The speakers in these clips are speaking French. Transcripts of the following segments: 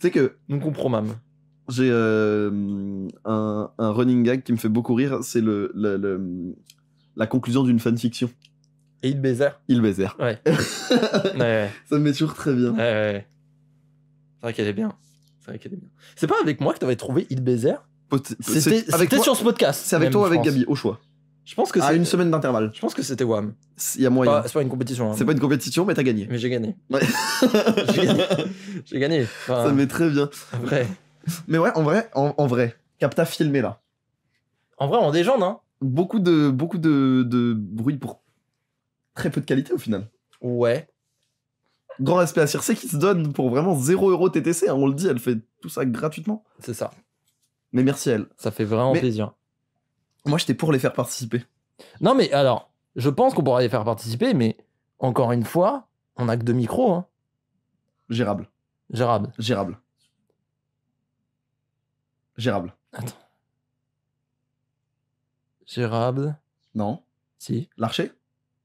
sais que Nous compromâmes. j'ai un running gag qui me fait beaucoup rire, c'est la conclusion d'une fanfiction. Et il baiser. Il baiser. Ouais. Ouais. Ça me met toujours très bien. Ouais. C'est vrai qu'elle est bien. C'est pas avec moi que t'avais trouvé Il baiser. C'était sur ce podcast. C'est avec même, toi ou je avec pense. Gabi, au choix. Je pense que À c'est une semaine d'intervalle. Je pense que c'était Wham. Il y a moyen. C'est pas une compétition. Hein. C'est pas une compétition, mais t'as gagné. Mais j'ai gagné. Ouais. J'ai gagné. Enfin, Ça me met très bien. Vrai. Mais ouais, en vrai, Capta filmé là. En vrai, on légende, hein. Beaucoup de bruit pour très peu de qualité au final. Ouais. Grand respect à Circe qui se donne pour vraiment 0€ TTC, hein, on le dit, elle fait tout ça gratuitement. C'est ça. Mais merci à elle. Ça fait vraiment plaisir. Moi, j'étais pour les faire participer. Non, mais alors, je pense qu'on pourra les faire participer, mais encore une fois, on a que 2 micros. Hein. Gérable. Attends. Gérable. Non. Si. L'archer.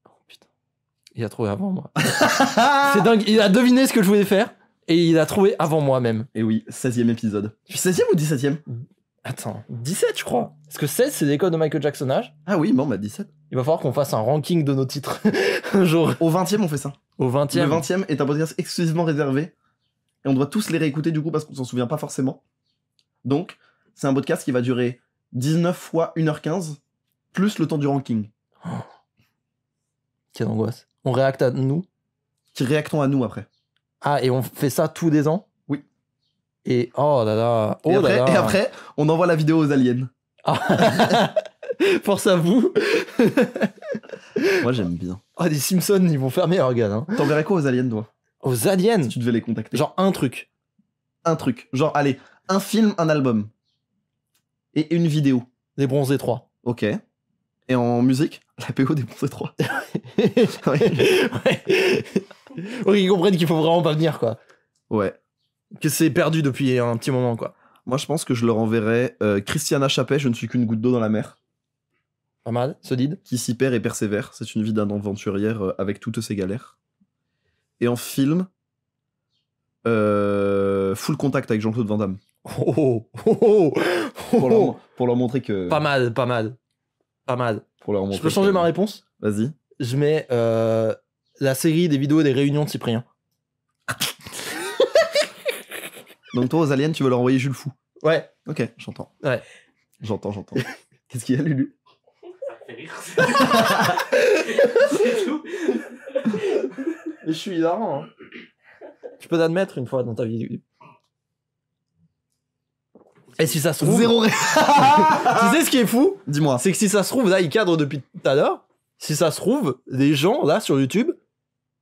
Oh putain. Il a trouvé avant moi. C'est dingue. Il a deviné ce que je voulais faire et il a trouvé avant moi même. Et oui, 16e épisode. 16e ou 17e? Attends, 17 je crois. Parce que 16 c'est l'école de Michael Jacksonage. Ah oui, bon bah 17. Il va falloir qu'on fasse un ranking de nos titres un jour. Au 20e on fait ça. Au 20e. Le 20e est un podcast exclusivement réservé. Et on doit tous les réécouter du coup parce qu'on s'en souvient pas forcément. Donc, c'est un podcast qui va durer 19 fois 1h15, plus le temps du ranking. Oh. Quelle angoisse. On réacte à nous. Qui réactons à nous après. Ah, et on fait ça tous les ans? Oui. Et oh là là. Oh et après, on envoie la vidéo aux aliens. Ah. Force à vous. Moi, j'aime bien. Ah, des Simpsons, ils vont fermer leur gueule. Hein. T'enverrais quoi aux aliens, toi? Aux aliens? Si tu devais les contacter. Genre un truc. Genre, allez, un film, un album. Et une vidéo. Les Bronzés 3. Ok. Et en musique, la PO des Bronzés 3. Ouais. Pour qu'ils comprennent qu'il faut vraiment pas venir, quoi. Ouais. Que c'est perdu depuis un petit moment, quoi. Moi, je pense que je leur enverrais Christiana Chappet, Je ne suis qu'une goutte d'eau dans la mer. Pas mal, solide. Qui s'y perd et persévère. C'est une vie d'un aventurière avec toutes ses galères. Et en film, Full Contact avec Jean-Claude Van Damme. Pour leur montrer que... Pas mal. Pour leur montrer je peux changer ma réponse? Vas-y. Je mets la série des vidéos des réunions de Cyprien. Donc toi, aux aliens, tu veux leur envoyer Jules Fou? Ouais. Ok, j'entends. Ouais. J'entends. Qu'est-ce qu'il y a, Lulu? Ça fait rire. C'est tout. Je suis hilarant. Hein. Tu peux l'admettre une fois dans ta vie. Et si ça se trouve... Zéro. Tu sais ce qui est fou? Dis-moi. C'est que si ça se trouve, là, il cadre depuis tout à l'heure. Si ça se trouve, les gens, là, sur YouTube,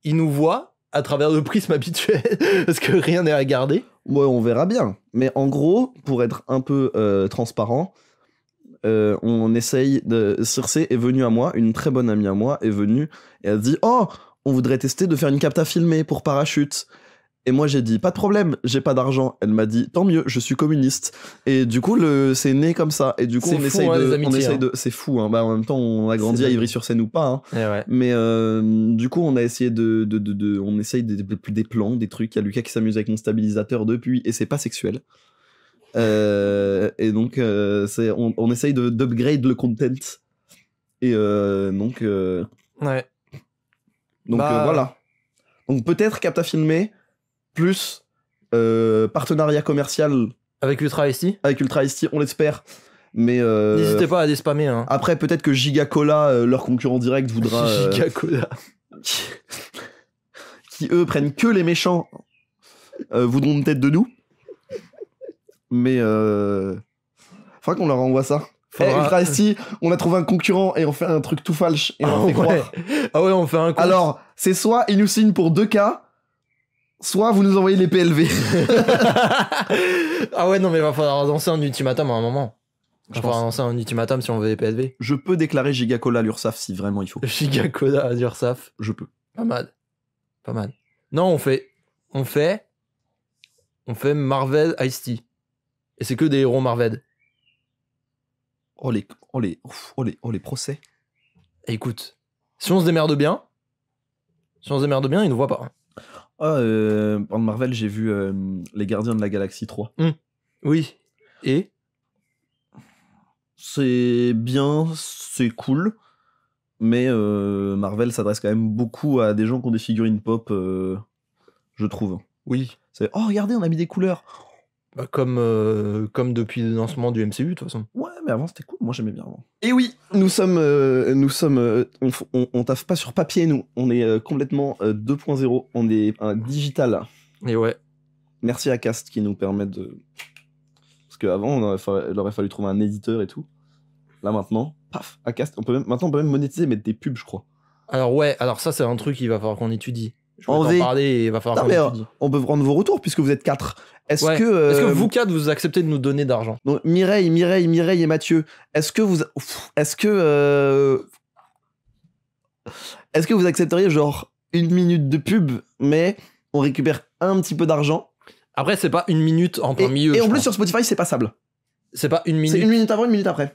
ils nous voient à travers le prisme habituel, parce que rien n'est à garder. Ouais, on verra bien. Mais en gros, pour être un peu transparent, on essaye de... Circe est venue à moi, une très bonne amie à moi, est venue et elle dit « Oh, on voudrait tester de faire une capta filmée pour Parachute ». Et moi j'ai dit « Pas de problème, j'ai pas d'argent ». Elle m'a dit « Tant mieux, je suis communiste ». Et du coup, c'est né comme ça. Et du coup, on essaye de... C'est fou, hein. Bah, en même temps, on a grandi à Ivry-sur-Seine ou pas. Hein. Ouais. Mais du coup, on a essayé on essaye des plans, des trucs. Il y a Lucas qui s'amuse avec mon stabilisateur depuis, et c'est pas sexuel. Et donc, on essaye d'upgrade le content. Et donc... Ouais. Donc voilà. Donc peut-être capta filmé, plus partenariat commercial... Avec Ultra ST. Avec Ultra ST, on l'espère. Mais n'hésitez pas à les spammer. Hein. Après, peut-être que Gigacola, leur concurrent direct, voudra... Gigacola. qui eux prennent que les méchants, voudront peut-être de nous. Mais faudra qu'on leur envoie ça. Ultra ST, on a trouvé un concurrent et on fait un truc tout falche et on fait croire. Ah ouais, on fait un compte. Alors, c'est soit ils nous signent pour 2K, soit vous nous envoyez les PLV. Ah ouais, non, mais il va falloir lancer un ultimatum à un moment. Il va falloir lancer un ultimatum si on veut les PLV. Je peux déclarer Gigacola à l'URSSAF si vraiment il faut. Gigacola à l'URSSAF. Je peux. Pas mal. Non, on fait Marvel Ice-T. Et c'est que des héros Marvel. Oh les procès. Et écoute, si on se démerde bien, ils nous voient pas. En Marvel, j'ai vu Les Gardiens de la Galaxie 3. Oui. Et C'est bien, c'est cool, mais Marvel s'adresse quand même beaucoup à des gens qui ont des figurines pop, je trouve. oui. C'est oh regardez, on a mis des couleurs. Bah, comme depuis le lancement du MCU, de toute façon. Ouais, mais avant c'était cool, moi j'aimais bien avant. Et oui, nous sommes, on taffe pas sur papier nous, on est complètement 2.0, on est un digital. Et ouais. Merci à Cast qui nous permet de... Parce qu'avant, il aurait fallu trouver un éditeur et tout. Là maintenant, paf, Acast, maintenant on peut même monétiser et mettre des pubs, je crois. Alors ouais, alors ça c'est un truc qu'il va falloir qu'on étudie. Je En vais V. t'en parler et il va falloir Non, qu'on mais étudie. on peut prendre vos retours puisque vous êtes 4. Est-ce Ouais. que... Est-ce que vous 4 vous acceptez de nous donner d'argent? Donc, Mireille et Mathieu, est-ce que vous... Est-ce que vous accepteriez genre 1 minute de pub, mais on récupère un petit peu d'argent? Après c'est pas 1 minute en plein milieu. Et en je plus pense. sur Spotify, c'est passable. C'est pas 1 minute. C'est 1 minute avant, 1 minute après.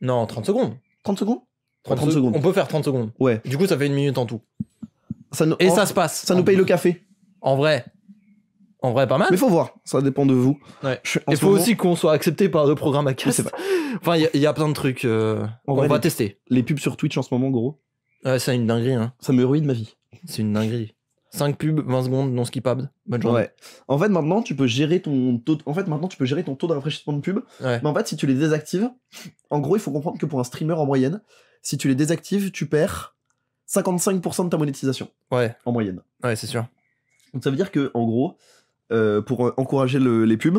Non, 30 secondes. 30 secondes 30 secondes. On peut faire 30 secondes. Ouais. Du coup ça fait 1 minute en tout. Et Ça se passe. Ça nous paye le café. En vrai, pas mal. Mais faut voir, ça dépend de vous. Ouais. En Il ce faut moment, aussi qu'on soit accepté par le programme je Acast. sais pas. Enfin, il y a plein de trucs. On vrai, va les- tester. Les pubs sur Twitch en ce moment, gros, Ouais, c'est une dinguerie. Hein. ça me ruine ma vie. C'est une dinguerie. 5 pubs, 20 secondes, non skippable. Bonne journée. Ouais. En fait, maintenant, tu peux gérer ton taux. De rafraîchissement de pub. Ouais. Mais en fait, si tu les désactives, en gros, il faut comprendre que pour un streamer en moyenne, si tu les désactives, tu perds 55% de ta monétisation Ouais, en moyenne. ouais, c'est sûr. Donc ça veut dire que, en gros, pour encourager les pubs,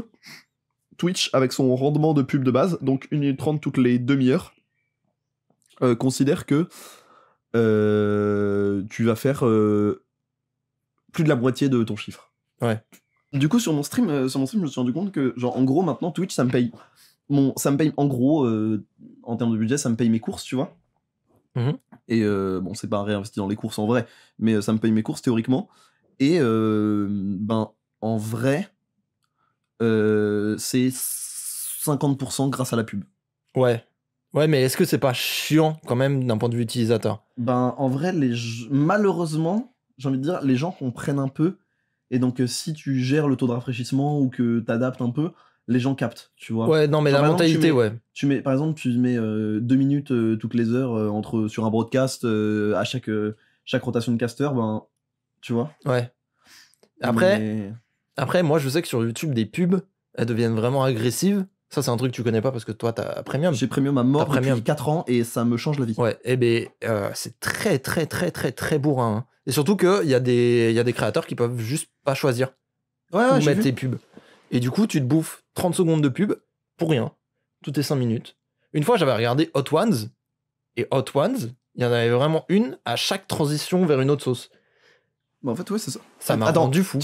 Twitch, avec son rendement de pub de base, donc 1 minute 30 toutes les demi-heures, considère que tu vas faire plus de la moitié de ton chiffre. Ouais. Du coup, sur mon stream, je me suis rendu compte que, genre, en gros, maintenant, Twitch, ça me paye. En gros, en termes de budget, ça me paye mes courses, tu vois. Mhm. Et bon, c'est pas réinvesti dans les courses en vrai, mais ça me paye mes courses théoriquement. Et ben, en vrai, c'est 50% grâce à la pub. Ouais. Ouais, mais est-ce que c'est pas chiant quand même d'un point de vue utilisateur? Ben, en vrai, malheureusement, j'ai envie de dire, les gens comprennent un peu. Et donc, si tu gères le taux de rafraîchissement ou que t'adaptes un peu, les gens captent, tu vois. Ouais, non, mais Genre, la par exemple, mentalité, ouais. Par exemple, tu mets 2 minutes toutes les heures sur un broadcast à chaque rotation de caster, ben, tu vois. Ouais. Après, Mais- moi, je sais que sur YouTube, des pubs, elles deviennent vraiment agressives. Ça, c'est un truc que tu connais pas parce que toi, t'as Premium. J'ai Premium à mort T'as Premium. depuis 4 ans et ça me change la vie. Ouais, et ben c'est très très très très très bourrin. Hein. Et surtout qu'il y a des créateurs qui peuvent juste pas choisir Ouais, où j'ai mettre vu. tes pubs. Et du coup, tu te bouffes 30 secondes de pub pour rien. Toutes les 5 minutes. Une fois, j'avais regardé Hot Ones. Et Hot Ones, il y en avait vraiment une à chaque transition vers une autre sauce. Bah, en fait, ouais, c'est ça. Ça m'a Attends. rendu fou.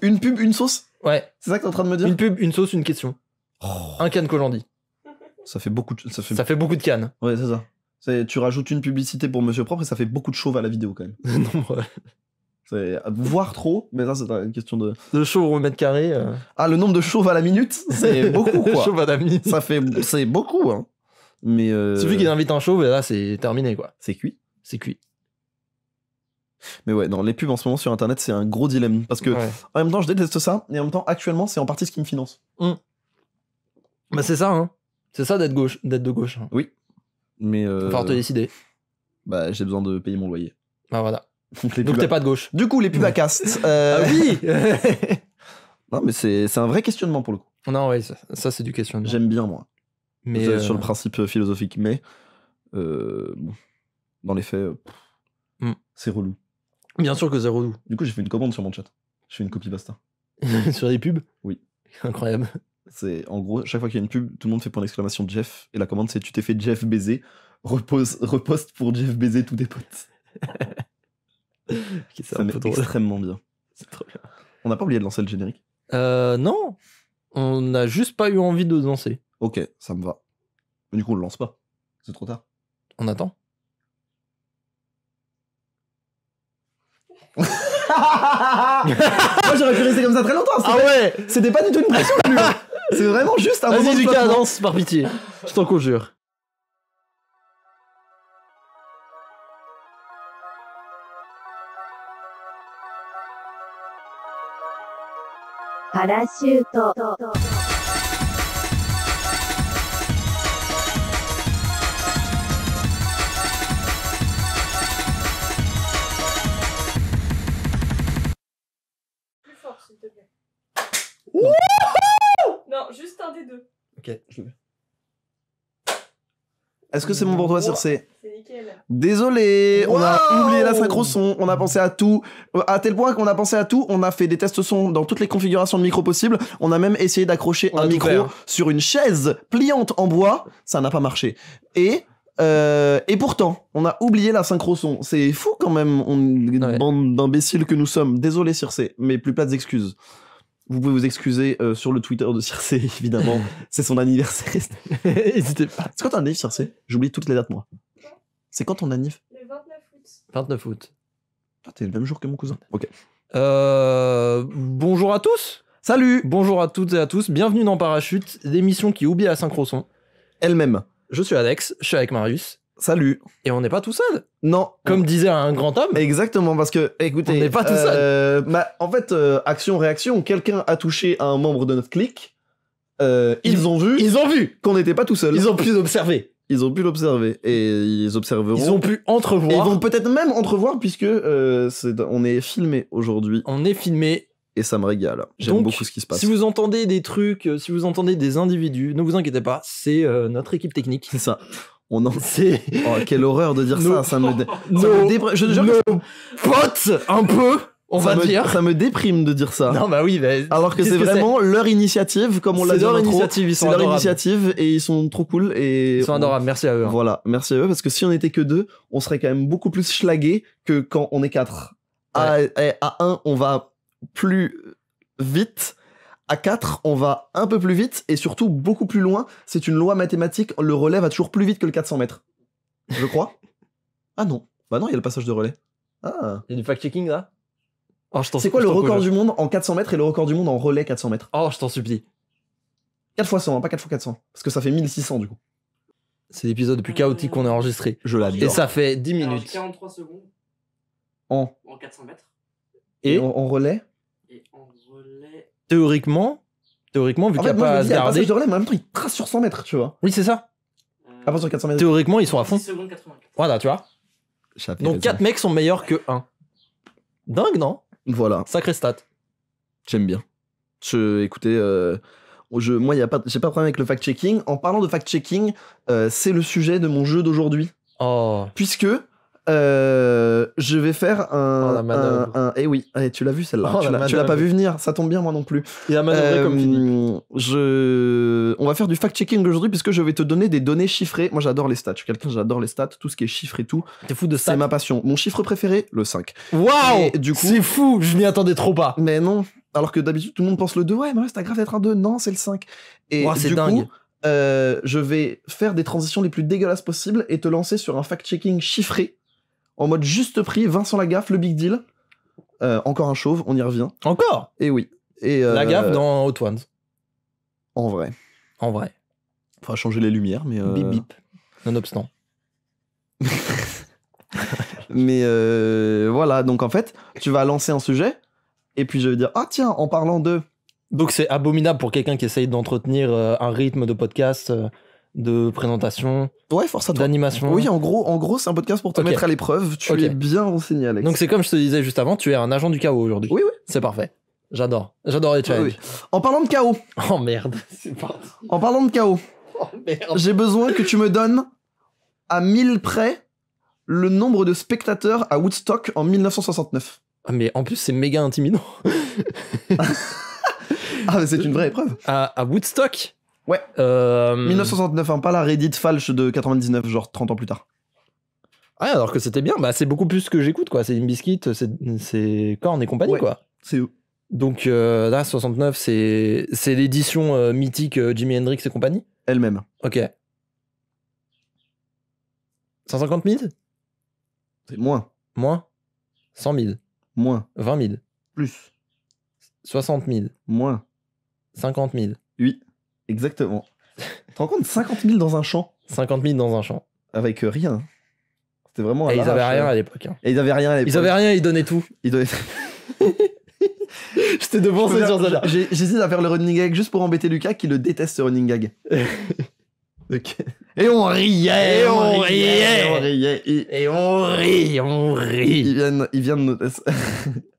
Une pub, une sauce. Ouais, C'est ça que t'es en train de me dire. une pub, une sauce, une question. Un can Kojandi. Ça fait beaucoup de... Ça fait beaucoup de cannes. Ouais, c'est ça. Tu rajoutes une publicité pour Monsieur Propre et ça fait beaucoup de chauve à la vidéo quand même. Non, ouais. C'est voir trop, mais ça c'est une question de... De chauve au mètre carré. Ah, le nombre de chauves à la minute, c'est beaucoup quoi. Chauve à la minute. C'est beaucoup, hein. Mais... Suffit qu'il invite un chauve et là, c'est terminé, quoi. C'est cuit. C'est cuit. Mais ouais, dans les pubs en ce moment sur internet, c'est un gros dilemme. Parce que Ouais. en même temps, je déteste ça, et en même temps, actuellement, c'est en partie ce qui me finance. Bah, c'est ça, hein. C'est ça d'être de gauche. Hein. Mais Faut falloir te décider. bah, j'ai besoin de payer mon loyer. Bah, voilà. Donc, les Donc, pubs t'es à- pas de gauche. Du coup, les pubs à Cast. Ah oui. Non, mais c'est un vrai questionnement pour le coup. Non, ouais, ça c'est du questionnement. J'aime bien, moi. Mais Sur le principe philosophique, mais bon, dans les faits, c'est relou. bien sûr que c'est relou. Du coup, j'ai fait une commande sur mon chat. Je fais une copie basta. Sur les pubs. Oui. Incroyable. C'est en gros, chaque fois qu'il y a une pub, tout le monde fait point d'exclamation Jeff, et la commande c'est tu t'es fait Jeff baiser, reposte pour Jeff baiser tous tes potes. C'est Ça un m'est peu drôle. extrêmement bien. C'est trop bien. On n'a pas oublié de lancer le générique. Non. On n'a juste pas eu envie de danser. Ok, ça me va. Mais du coup, on le lance pas. C'est trop tard. On attend. Moi j'aurais pu rester comme ça très longtemps. ouais. C'était pas du tout une pression plus. C'est vraiment juste un moment Vas-y de Lucas, flottement. danse par pitié. Je t'en conjure. パラシュート。Plus fort, s'il te plaît. Wouhou Non, juste un des deux. Ok, je le mets. Est-ce que c'est bon pour toi, Circe? C'est nickel. Désolé, on a Wow. oublié la synchro son, on a pensé à tout, à tel point qu'on a pensé à tout, on a fait des tests son dans toutes les configurations de micro possibles, on a même essayé d'accrocher On a un tout micro fait, hein. sur une chaise pliante en bois, ça n'a pas marché. Et pourtant, on a oublié la synchro son, c'est fou quand même, une Ouais. bande d'imbéciles que nous sommes. Désolé Circe, mais plus plates excuses. Vous pouvez vous excuser sur le Twitter de Circe, évidemment, c'est son anniversaire. N'hésitez pas. C'est quand ton anniv, Circe? J'oublie toutes les dates, moi. C'est quand ton anniv? Le 29 août. 29 août. Ah, t'es le même jour que mon cousin. Ok. Bonjour à tous. Salut. Bonjour à toutes et à tous. Bienvenue dans Parachute, l'émission qui oublie la synchro son. Elle-même. Je suis Alex, je suis avec Marius. Salut. Et on n'est pas tout seul. Non. Comme disait un grand homme. Exactement, parce que, écoutez... On n'est pas tout seul. En fait, action-réaction, quelqu'un a touché à un membre de notre clique, ils ont vu Ils ont vu. qu'on n'était pas tout seul. Ils ont pu observer. Ils ont pu l'observer, et ils observeront. Ils ont pu Et ils entrevoir. vont peut-être même entrevoir, puisque on est filmé aujourd'hui, On est filmé. et ça me régale. J'aime Donc, beaucoup ce qui se passe. Si vous entendez des trucs, si vous entendez des individus, ne vous inquiétez pas, c'est notre équipe technique. C'est ça. On en... C'est Oh, quelle horreur de dire Nos- ça, ça me... ça nos- me dépr- je te jure que nos potes, un peu, on ça va me- dire. Ça me déprime de dire ça. Non, bah oui, bah, Alors que qu'est-ce c'est vraiment leur initiative, comme on l'a C'est dit en leur intro. initiative, ils C'est sont leur adorables. initiative et ils sont trop cool. Et Ils sont adorables, merci à eux. hein. Voilà, merci à eux, parce que si on était que deux, on serait quand même beaucoup plus schlagués que quand on est quatre. À 1, on va plus vite. À 4, on va un peu plus vite et surtout beaucoup plus loin. C'est une loi mathématique, le relais va toujours plus vite que le 400 mètres. Je crois. Ah non. Bah non, il y a le passage de relais. Ah. Il y a du fact-checking là Oh, je t'en C'est quoi je le t'en record prie, du monde en 400 mètres et le record du monde en relais 400 mètres? Oh, je t'en supplie. 4 fois 100, hein, pas 4 fois 400. Parce que ça fait 1600 du coup. C'est l'épisode le plus chaotique qu'on ait enregistré. Je Et l'adore. ça fait 10 Alors, minutes. 43 secondes En, en 400 mètres. Et en relais. Et en relais. théoriquement, vu En qu'il n'y fait, a moi, pas je à me se dis, il y a le garder. passage de relais, mais en même temps, il trace sur 100 mètres, tu vois. Oui, c'est ça. Ah, pas sur 400 mètres. Théoriquement, ils sont à fond. 6 secondes 84. Voilà, tu vois. Donc 4 mecs sont meilleurs que 1. Dingue, non? Voilà, Sacré stat. j'aime bien. Écoutez, moi, j'ai pas de problème avec le fact-checking. En parlant de fact-checking, c'est le sujet de mon jeu d'aujourd'hui. Oh. Puisque je vais faire Oh, la manœuvre. Eh oui, tu l'as vu celle-là. Oh, tu la l'as pas manœuvre. vu venir, ça tombe bien, moi non plus. Il a manœuvré comme Philippe. On va faire du fact-checking aujourd'hui puisque je vais te donner des données chiffrées. Moi j'adore les stats, je suis quelqu'un, j'adore les stats, tout ce qui est chiffres et tout. T'es fou de C'est stats. ma passion. Mon chiffre préféré, le 5. Waouh! Et du coup- C'est fou, je m'y attendais trop pas. Mais non, alors que d'habitude tout le monde pense le 2. Ouais, mais t'as grave d'être un 2. Non, c'est le 5. Et Ouah, c'est du dingue. coup, je vais faire des transitions les plus dégueulasses possibles et te lancer sur un fact-checking chiffré en mode juste prix. Vincent Lagaffe, le big deal. Encore un chauve, on y revient. Encore? Et oui. Et La gaffe dans Hot Ones. En vrai. En vrai. Faudra changer les lumières, mais. Bip bip. Nonobstant. Mais voilà, donc en fait, tu vas lancer un sujet, et puis je vais dire, ah tiens, en parlant de... Donc c'est abominable pour quelqu'un qui essaye d'entretenir un rythme de podcast, de présentation, Ouais, force à toi. d'animation. Oui, en gros, c'est un podcast pour te Ok. mettre à l'épreuve. Tu Ok. es bien renseigné, Alex. Donc c'est comme je te disais juste avant, tu es un agent du chaos aujourd'hui. Oui, oui. C'est parfait. J'adore. J'adore les challenges. Oui. En parlant de chaos, Oh merde. C'est parti. en parlant de chaos, Oh merde. j'ai besoin que tu me donnes, à 1000 près, le nombre de spectateurs à Woodstock en 1969. Ah, mais en plus c'est méga intimidant. Ah, mais c'est une vraie épreuve. À Woodstock. Ouais. 1969, hein, pas la Reddit falche de 99, genre 30 ans plus tard. Ouais, alors que c'était bien. Bah c'est beaucoup plus que j'écoute quoi. C'est Limp Bizkit, c'est Korn et compagnie Ouais. quoi. C'est eux. Donc là 69 c'est l'édition mythique Jimi Hendrix et compagnie. Elle-même. Ok. 150 000? C'est moins. Moins 100 000. Moins. 20 000. Plus. 60 000. Moins. 50 000. Oui. Exactement. Tu te rends compte, 50 000 dans un champ 50 000 dans un champ. avec rien. C'était vraiment. à Et ils avaient l'arrache, rien à l'époque. hein. Et ils avaient rien à l'époque. Ils avaient rien, ils donnaient tout. Ils doivent- Je C'est de penser sur ça. J'hésite à faire le running gag juste pour embêter Lucas qui le déteste ce running gag. Ok. Et on riait, Et on riait. on riait. Et on rit. Ils viennent de noter ça.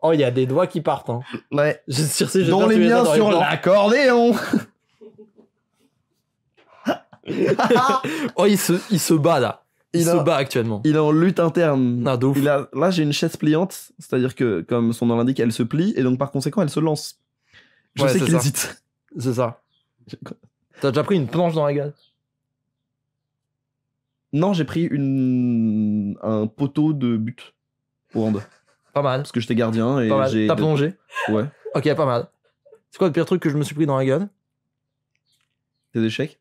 Oh, il y a des doigts qui partent. Hein. Ouais. Dont les miens sur l'accordéon. Oh, il se bat là. Il Il se a- bat actuellement. Il est en lutte interne. Ah, de ouf. Là, j'ai une chaise pliante, c'est-à-dire que, comme son nom l'indique, elle se plie et donc par conséquent, elle se lance. Je Ouais, sais c'est qu'il ça. hésite. C'est ça. T'as déjà pris une planche dans la gueule? Non, j'ai pris un poteau de but au hand. Pas mal. Parce que j'étais gardien et Pas mal. j'ai. T'as plongé? Ouais. Ok, pas mal. C'est quoi le pire truc que je me suis pris dans la gueule? Tes échecs.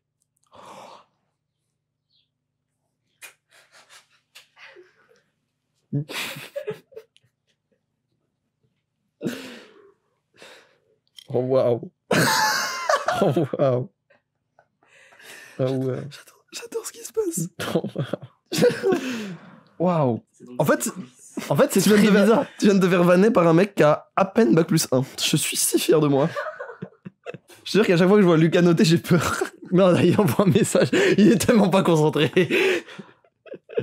Oh waouh. Oh waouh. Oh ouais. J'adore ce qui se passe. Oh, Waouh. En fait, c'est Tu viens très de faire- bizarre. tu viens de te faire vanner par un mec qui a à peine bac plus 1. Je suis si fier de moi. Je suis sûr qu'à chaque fois que je vois Lucas noter, j'ai peur. Non, là, il envoie un message. Il est tellement pas concentré.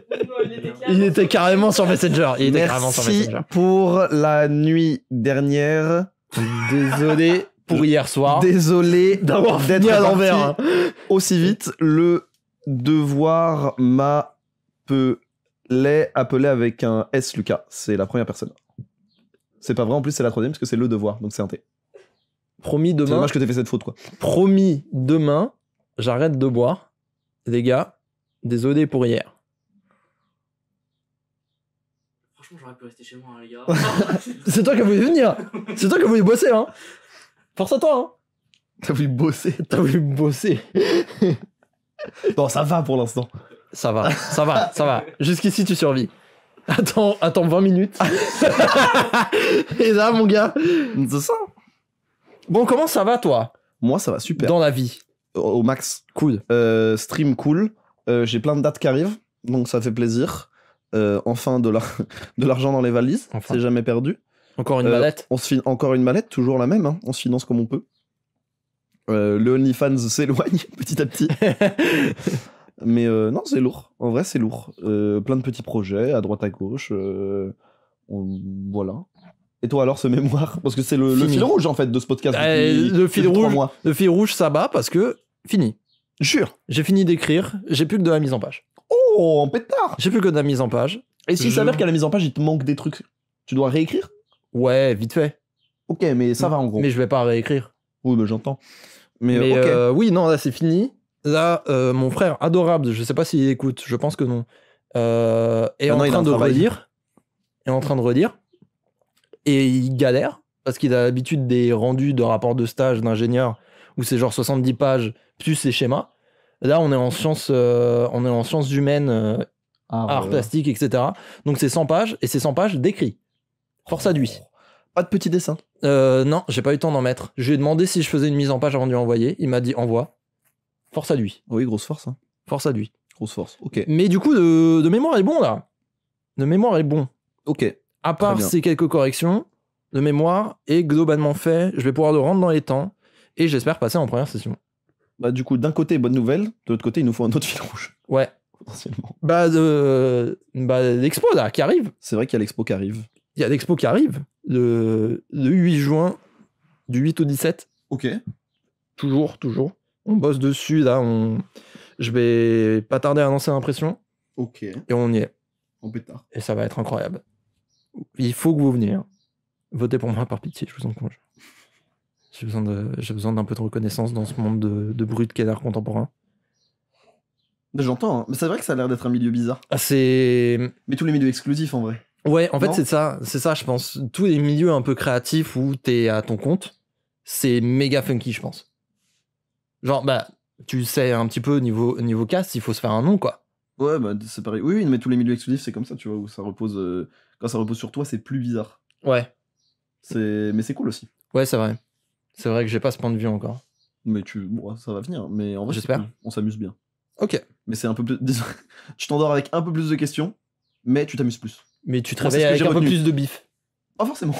Non, Il était carrément sur Messenger. Il était carrément sur Merci Messenger. pour la nuit dernière. Désolé pour hier soir. Désolé D'avoir d'être fini à parti l'envers. Hein. aussi vite. Le devoir m'appelait appelé avec un S, Lucas. C'est la première personne. C'est pas vrai, en plus c'est la troisième parce que c'est le devoir, donc c'est un T. Promis C'est demain. dommage que t'aies fait cette faute, quoi. Promis demain, j'arrête de boire. Les gars, désolé pour hier. Franchement, j'aurais pu rester chez moi, hein, les gars. C'est toi qui as voulu venir. C'est toi qui as voulu bosser, hein. Force à toi, hein. T'as voulu bosser. T'as voulu bosser. Bon, ça va pour l'instant. Ça va, ça va, ça va. Jusqu'ici, tu survis. Attends 20 minutes. Et là, mon gars. C'est ça. Bon, comment ça va, toi, Moi, ça va super. dans la vie? Au max. Cool. Stream cool. J'ai plein de dates qui arrivent, donc ça fait plaisir. Enfin, de l'argent dans les valises. Enfin. C'est jamais perdu. Encore une mallette. On se encore une mallette, toujours la même. Hein. On se finance comme on peut. Le OnlyFans s'éloigne petit à petit. Mais non, c'est lourd. En vrai, c'est lourd. Plein de petits projets à droite à gauche. Voilà. Et toi alors, ce mémoire? Parce que c'est le Fini. fil rouge en fait de ce podcast. Depuis, Le fil depuis 3 rouge. mois. Le fil rouge, ça bat parce que fini. Jure. J'ai fini d'écrire. J'ai plus que de la mise en page. Oh, en pétard. J'ai plus que de la mise en page. Et s'il Je- s'avère qu'à la mise en page, il te manque des trucs, tu dois réécrire? Ouais, vite fait. Ok, mais ça va en gros. Mais je vais pas réécrire. Oui, bah, j'entends. Mais, Mais ok. oui, non, là c'est fini. Là, mon frère adorable, je sais pas s'il écoute, je pense que non, est Ah en non, il a train un de travail. relire. Est en train de relire. Et il galère parce qu'il a l'habitude des rendus de rapports de stage d'ingénieur où c'est genre 70 pages plus les schémas. Là, on est en sciences, humaines, art plastique, etc. Donc c'est 100 pages et c'est 100 pages d'écrit. Force à lui. Pas de petits dessins. Non, j'ai pas eu le temps d'en mettre. Je lui ai demandé si je faisais une mise en page avant de lui envoyer. Il m'a dit envoie. Force à lui. Oui, grosse force. Hein. Force à lui. Grosse force. Ok. Mais du coup, de mémoire est bon là. De mémoire est bon. Ok. À part bien. ces quelques corrections, de mémoire est globalement fait. Je vais pouvoir le rendre dans les temps et j'espère passer en première session. Bah, du coup, d'un côté, bonne nouvelle. De l'autre côté, il nous faut un autre fil rouge. Ouais. Potentiellement. L'expo là qui arrive. C'est vrai qu'il y a l'expo qui arrive. Il y a l'expo qui arrive le 8 juin, du 8 au 17. Ok. Toujours. On bosse dessus là. Je vais pas tarder à lancer l'impression Ok. et on y est. En pétard. Et ça va être incroyable. Il faut que vous veniez. Hein. Votez pour moi par pitié, je vous en conjure. J'ai besoin d'un peu de reconnaissance dans ce monde de brut qu'est l'art contemporain. Bah, j'entends. Hein. Mais c'est vrai que ça a l'air d'être un milieu bizarre. Ah, c'est... Mais tous les milieux exclusifs en vrai. Ouais, en fait, Non. c'est ça, je pense. Tous les milieux un peu créatifs où t'es à ton compte, c'est méga funky, je pense. Genre, bah, tu sais un petit peu niveau cast, il faut se faire un nom, quoi. Ouais, bah c'est pareil. Oui, oui, mais tous les milieux exclusifs, c'est comme ça, tu vois, où ça repose. Quand ça repose sur toi, c'est plus bizarre. Ouais. Mais c'est cool aussi. Ouais, c'est vrai. C'est vrai que j'ai pas ce point de vue encore. Mais bon, ça va venir. Mais en vrai, c'est J'espère. cool. On s'amuse bien. Ok. Mais c'est un peu plus. Disons, tu t'endors avec un peu plus de questions, mais tu t'amuses plus. Mais tu te Moi, c'est réveilles ce que avec j'ai un peu retenu. plus de bif. Pas forcément.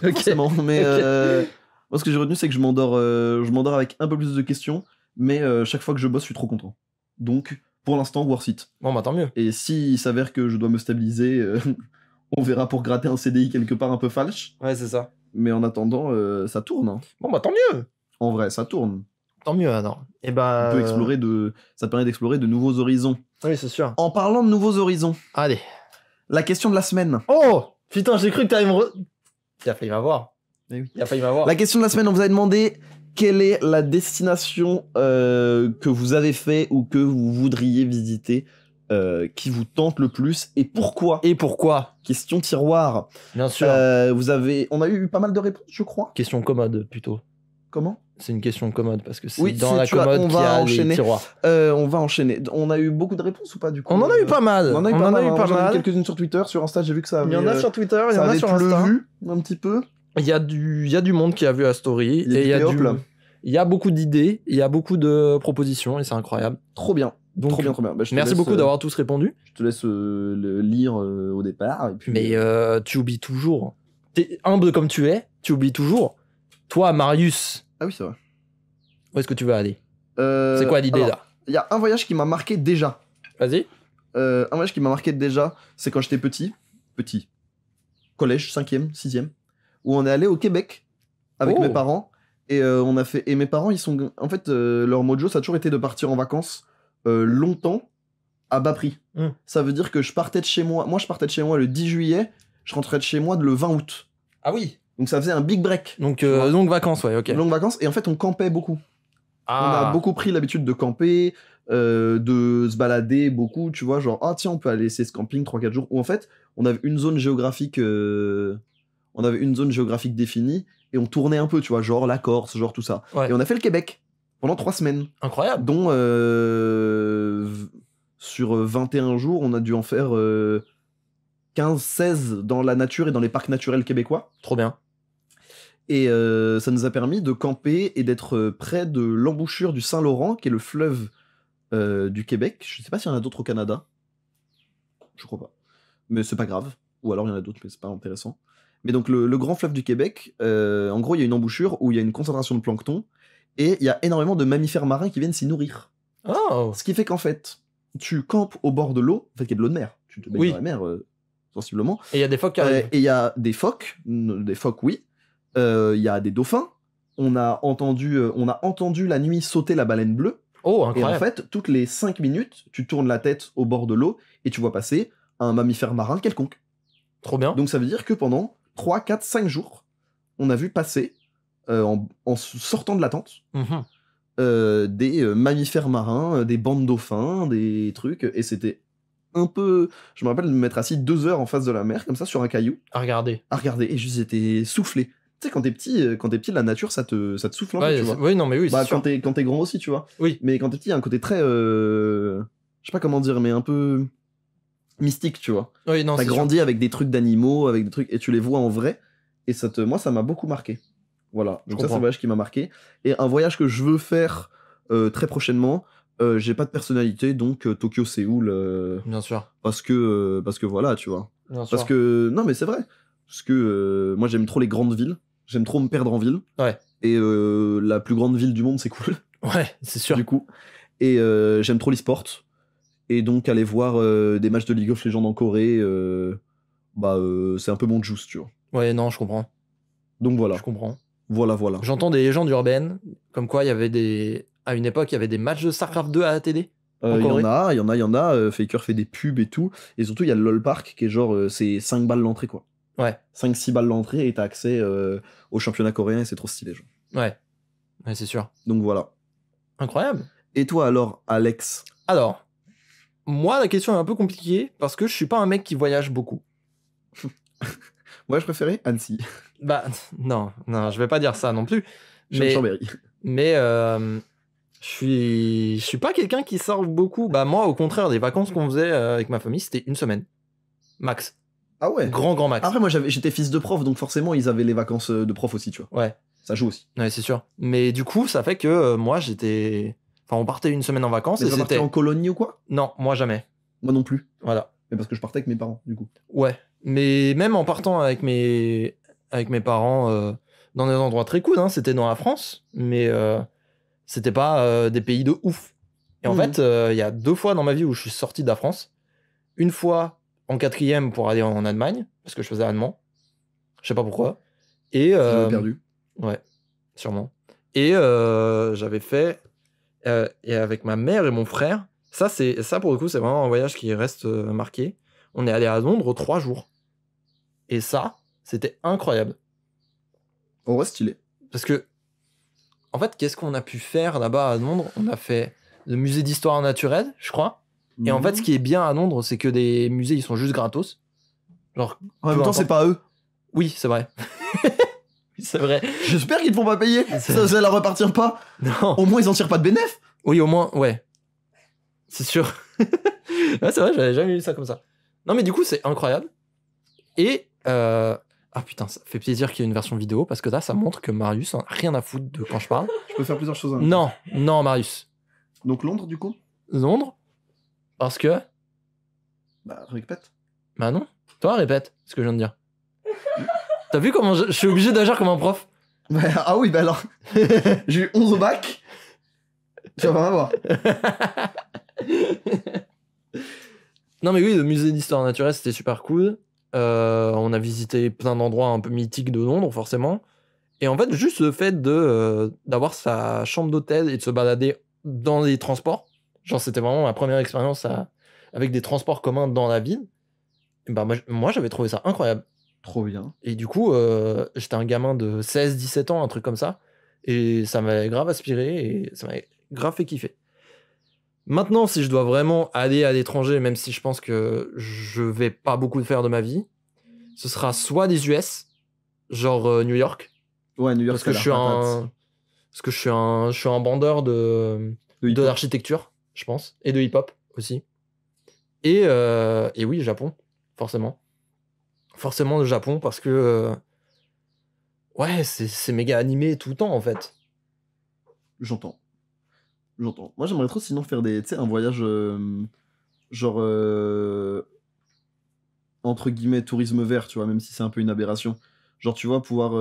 Ok. Forcément, mais Ok. moi, ce que j'ai retenu, c'est que je m'endors avec un peu plus de questions, mais chaque fois que je bosse, je suis trop content. Donc, pour l'instant, worth it. Bon, bah tant mieux. Et s'il s'avère que je dois me stabiliser, on verra pour gratter un CDI quelque part un peu falche. Ouais, c'est ça. Mais en attendant, ça tourne. Hein. Bon, bah tant mieux. En vrai, ça tourne. Tant mieux, alors. Et bah. On peut explorer ça te permet d'explorer de nouveaux horizons. Oui, c'est sûr. En parlant de nouveaux horizons, Allez. la question de la semaine. Oh putain, j'ai cru que t'allais me. Il a failli m'avoir. Eh oui. Il a failli m'avoir. La question de la semaine, on vous a demandé quelle est la destination que vous avez fait ou que vous voudriez visiter, qui vous tente le plus et pourquoi. Et pourquoi? Question tiroir. Bien sûr. On a eu pas mal de réponses, je crois. Question commode, plutôt. Comment? C'est une question commode, parce que c'est Oui, dans c'est- la tu vois, commode on qu'il y va a enchaîner. les tiroirs. On va enchaîner. On a eu beaucoup de réponses ou pas du coup? On en a eu pas mal. On en a eu On pas en mal. a eu hein. pas J'en ai vu mal. quelques-unes sur Twitter, sur Insta, j'ai vu que ça avait. Il y en a sur Twitter, il y ça en a avait sur Insta. pleuvu un petit peu. Il y a du monde qui a vu la story. Il y a et du play-up, là. il y a beaucoup d'idées, il y a beaucoup de propositions, et c'est incroyable. Trop bien. Donc, Trop bien, trop bien. Bah, je te merci laisse, beaucoup d'avoir tous répondu. Je te laisse le lire au départ. Et puis, Mais tu oublies toujours. T'es humble comme tu es, tu oublies toujours. Toi, Marius, Ah oui, c'est vrai. où est-ce que tu veux aller? C'est quoi l'idée alors, là? Il y a un voyage qui m'a marqué déjà. Vas-y. Un voyage qui m'a marqué déjà, c'est quand j'étais petit. Collège, 5e, 6e. Où on est allé au Québec avec Oh. mes parents. Et on a fait. Et mes parents, ils sont. En fait, leur mojo, ça a toujours été de partir en vacances longtemps à bas prix. Mm. Ça veut dire que je partais de chez moi. Moi, je partais de chez moi le 10 juillet. Je rentrais de chez moi le 20 août. Ah oui. Donc ça faisait un big break. Donc, Tu vois. longue vacances, ouais, ok. Longues vacances. Et en fait, on campait beaucoup. On Ah. a beaucoup pris l'habitude de camper, de se balader beaucoup, tu vois, genre, ah tiens, on peut aller essayer ce camping 3-4 jours. Où en fait, on avait une zone géographique définie et on tournait un peu, tu vois, genre la Corse, genre tout ça. Ouais. Et on a fait le Québec pendant 3 semaines, Incroyable. dont sur 21 jours, on a dû en faire 15-16 dans la nature et dans les parcs naturels québécois. Trop bien. Et ça nous a permis de camper et d'être près de l'embouchure du Saint-Laurent, qui est le fleuve du Québec. Je sais pas s'il y en a d'autres au Canada. Je crois pas. Mais c'est pas grave. Ou alors il y en a d'autres, mais c'est pas intéressant. Mais donc le grand fleuve du Québec, en gros, il y a une embouchure où il y a une concentration de plancton et il y a énormément de mammifères marins qui viennent s'y nourrir. Oh. Ce qui fait qu'en fait, tu campes au bord de l'eau, en fait, il y a de l'eau de mer. Tu te baignes Oui. dans la mer, sensiblement. Et il y a des phoques qui arrivent. Et il y a des phoques, oui. Il y a des dauphins. On a entendu la nuit sauter la baleine bleue. Oh, Et en incroyable. fait, toutes les 5 minutes, tu tournes la tête au bord de l'eau et tu vois passer un mammifère marin quelconque. Trop bien. Donc ça veut dire que pendant 3, 4, 5 jours, on a vu passer, en sortant de la tente, Mhm. des mammifères marins, des bancs de dauphins, des trucs. Et c'était un peu... Je me rappelle de me mettre assis 2 heures en face de la mer, comme ça, sur un caillou, À regarder. à regarder. Et juste, j'étais soufflé. Tu sais, quand t'es petit, la nature, ça te souffle un peu, Ouais, tu vois. oui, non, mais oui, Bah, c'est sûr. quand t'es grand aussi, tu vois. Oui. Mais quand t'es petit, il y a un côté très... je sais pas comment dire, mais un peu mystique, tu vois. Oui, non, T'as c'est sûr. grandi avec des trucs d'animaux, avec des trucs... Et tu les vois en vrai. Et moi, ça m'a beaucoup marqué. Voilà. Donc ça, c'est comprends. un voyage qui m'a marqué. Et un voyage que je veux faire très prochainement. J'ai pas de personnalité, donc Tokyo, Séoul, Bien sûr. parce que voilà, tu vois. Bien sûr. Parce que... Non, mais c'est vrai. Parce que moi, j'aime trop les grandes villes. J'aime trop me perdre en ville. Ouais. Et la plus grande ville du monde, c'est cool, Ouais, c'est sûr. du coup. Et j'aime trop l'e-sport. Et donc, aller voir des matchs de League of Legends en Corée, c'est un peu mon juice, tu vois. Ouais, non, je comprends. Donc voilà. Je comprends. Voilà. J'entends des légendes urbaines, comme quoi il y avait des... À une époque, il y avait des matchs de StarCraft 2 à la télé. Il y En Corée. en a. Faker fait des pubs et tout. Et surtout, il y a le LoL Park qui est genre, c'est 5 balles l'entrée, quoi. Ouais. 5-6 balles l'entrée et t'as accès au championnat coréen et c'est trop stylé, genre. Ouais. Ouais, c'est sûr. Donc voilà. Incroyable. Et toi alors, Alex? Alors, moi, la question est un peu compliquée parce que je suis pas un mec qui voyage beaucoup. Moi, je préférais Annecy. Bah, non, je vais pas dire ça non plus. J'aime Mais, Chambéry. mais je suis pas quelqu'un qui sort beaucoup. Bah, moi, au contraire, des vacances qu'on faisait avec ma famille, c'était une semaine. Max. Ah ouais. Grand max. Après, moi, j'étais fils de prof, donc forcément, ils avaient les vacances de prof aussi, tu vois. Ouais. Ça joue aussi. Ouais, c'est sûr. Mais du coup, ça fait que moi, j'étais... Enfin, on partait une semaine en vacances Mais et ça partait c'était... en colonie ou quoi? Non, moi, jamais. Moi non plus. Voilà. Mais parce que je partais avec mes parents, du coup. Ouais. Mais même en partant avec mes avec mes parents dans des endroits très cool. Hein. C'était dans la France, mais c'était pas des pays de ouf. Et en fait, il y a 2 fois dans ma vie où je suis sorti de la France. Une fois en 4e pour aller en Allemagne, parce que je faisais allemand. Je sais pas pourquoi. Et J'avais perdu. ouais, sûrement. Et j'avais fait et avec ma mère et mon frère. Ça pour le coup, c'est vraiment un voyage qui reste marqué. On est allé à Londres 3 jours. Et ça, c'était incroyable. En vrai, stylé. Parce que, en fait, qu'est-ce qu'on a pu faire là-bas à Londres? On a fait le musée d'histoire naturelle, je crois. Et en fait, ce qui est bien à Londres, c'est que des musées, ils sont juste gratos. Genre, En même peu temps, c'est importe. pas eux. Oui, c'est vrai. Oui, c'est vrai. J'espère qu'ils te font pas payer. Ça la repartir pas. Non. Au moins, ils en tirent pas de bénéf. Oui, au moins, ouais. C'est sûr. Ouais, c'est vrai, j'avais jamais vu ça comme ça. Non, mais du coup, c'est incroyable. Et, ah putain, ça fait plaisir qu'il y ait une version vidéo parce que là, ça montre que Marius en a rien à foutre de quand je parle. Je peux faire plusieurs choses. Non, non, Marius. Donc Londres, du coup. Londres, parce que. Bah, répète. Bah non. Toi, répète ce que je viens de dire. T'as vu comment je suis obligé d'agir comme un prof? Bah, ah oui, bah alors. J'ai eu 11 au bac. Tu vas pas m'avoir. Non, mais oui, le musée d'histoire naturelle, c'était super cool. On a visité plein d'endroits un peu mythiques de Londres, forcément. Et en fait, juste le fait d'avoir sa chambre d'hôtel et de se balader dans les transports, genre, c'était vraiment ma première expérience avec des transports communs dans la ville. Et bah, moi, j'avais trouvé ça incroyable. Trop bien. Et du coup, j'étais un gamin de 16-17 ans, un truc comme ça. Et ça m'avait grave aspiré et ça m'avait grave fait kiffer. Maintenant, si je dois vraiment aller à l'étranger, même si je pense que je vais pas beaucoup le faire de ma vie, ce sera soit les US, genre New York, Ouais, New York, parce que je suis un bandeur de hip-hop. l'architecture, je pense, et de hip-hop aussi. Et oui, Japon, forcément. Forcément le Japon, parce que ouais, c'est méga animé tout le temps, en fait. J'entends. Moi, j'aimerais trop sinon faire tu sais, un voyage genre entre guillemets tourisme vert, tu vois, même si c'est un peu une aberration. Genre, tu vois, pouvoir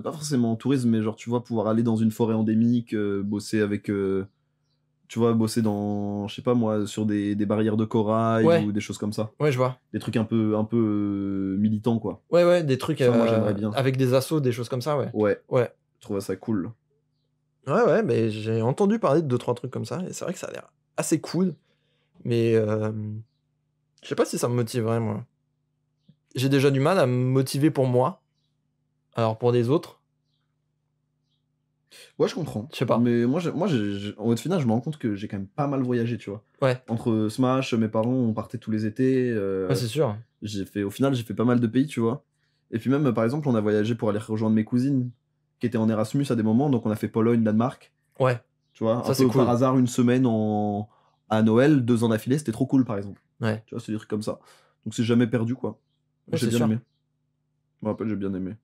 pas forcément en tourisme, mais genre, tu vois, pouvoir aller dans une forêt endémique, bosser avec tu vois, bosser dans, je sais pas moi, sur des barrières de corail Ouais. ou des choses comme ça. Ouais, je vois. Des trucs un peu militants, quoi. Ouais, des trucs Ça, moi, j'aimerais bien. avec des assos, des choses comme ça, ouais. Ouais. Je trouve ça cool. Ouais, mais j'ai entendu parler de 2-3 trucs comme ça, et c'est vrai que ça a l'air assez cool, mais je sais pas si ça me motiverait, moi. J'ai déjà du mal à me motiver pour moi, alors pour les autres, Ouais, je comprends. je sais pas. Mais moi, au final, je me rends compte que j'ai quand même pas mal voyagé, tu vois. Ouais. Entre Smash, mes parents, on partait tous les étés. Ouais, c'est sûr. Au final, j'ai fait pas mal de pays, tu vois. Et puis même, par exemple, on a voyagé pour aller rejoindre mes cousines qui étaient en Erasmus à des moments. Donc on a fait Pologne, Danemark. Ouais. Tu vois, Ça, un c'est peu cool. par hasard, une semaine à Noël, 2 ans d'affilée, c'était trop cool, par exemple. Ouais. Tu vois, c'est des trucs comme ça. Donc c'est jamais perdu, quoi. Ouais, J'ai c'est bien sûr. aimé. Je me rappelle, j'ai bien aimé.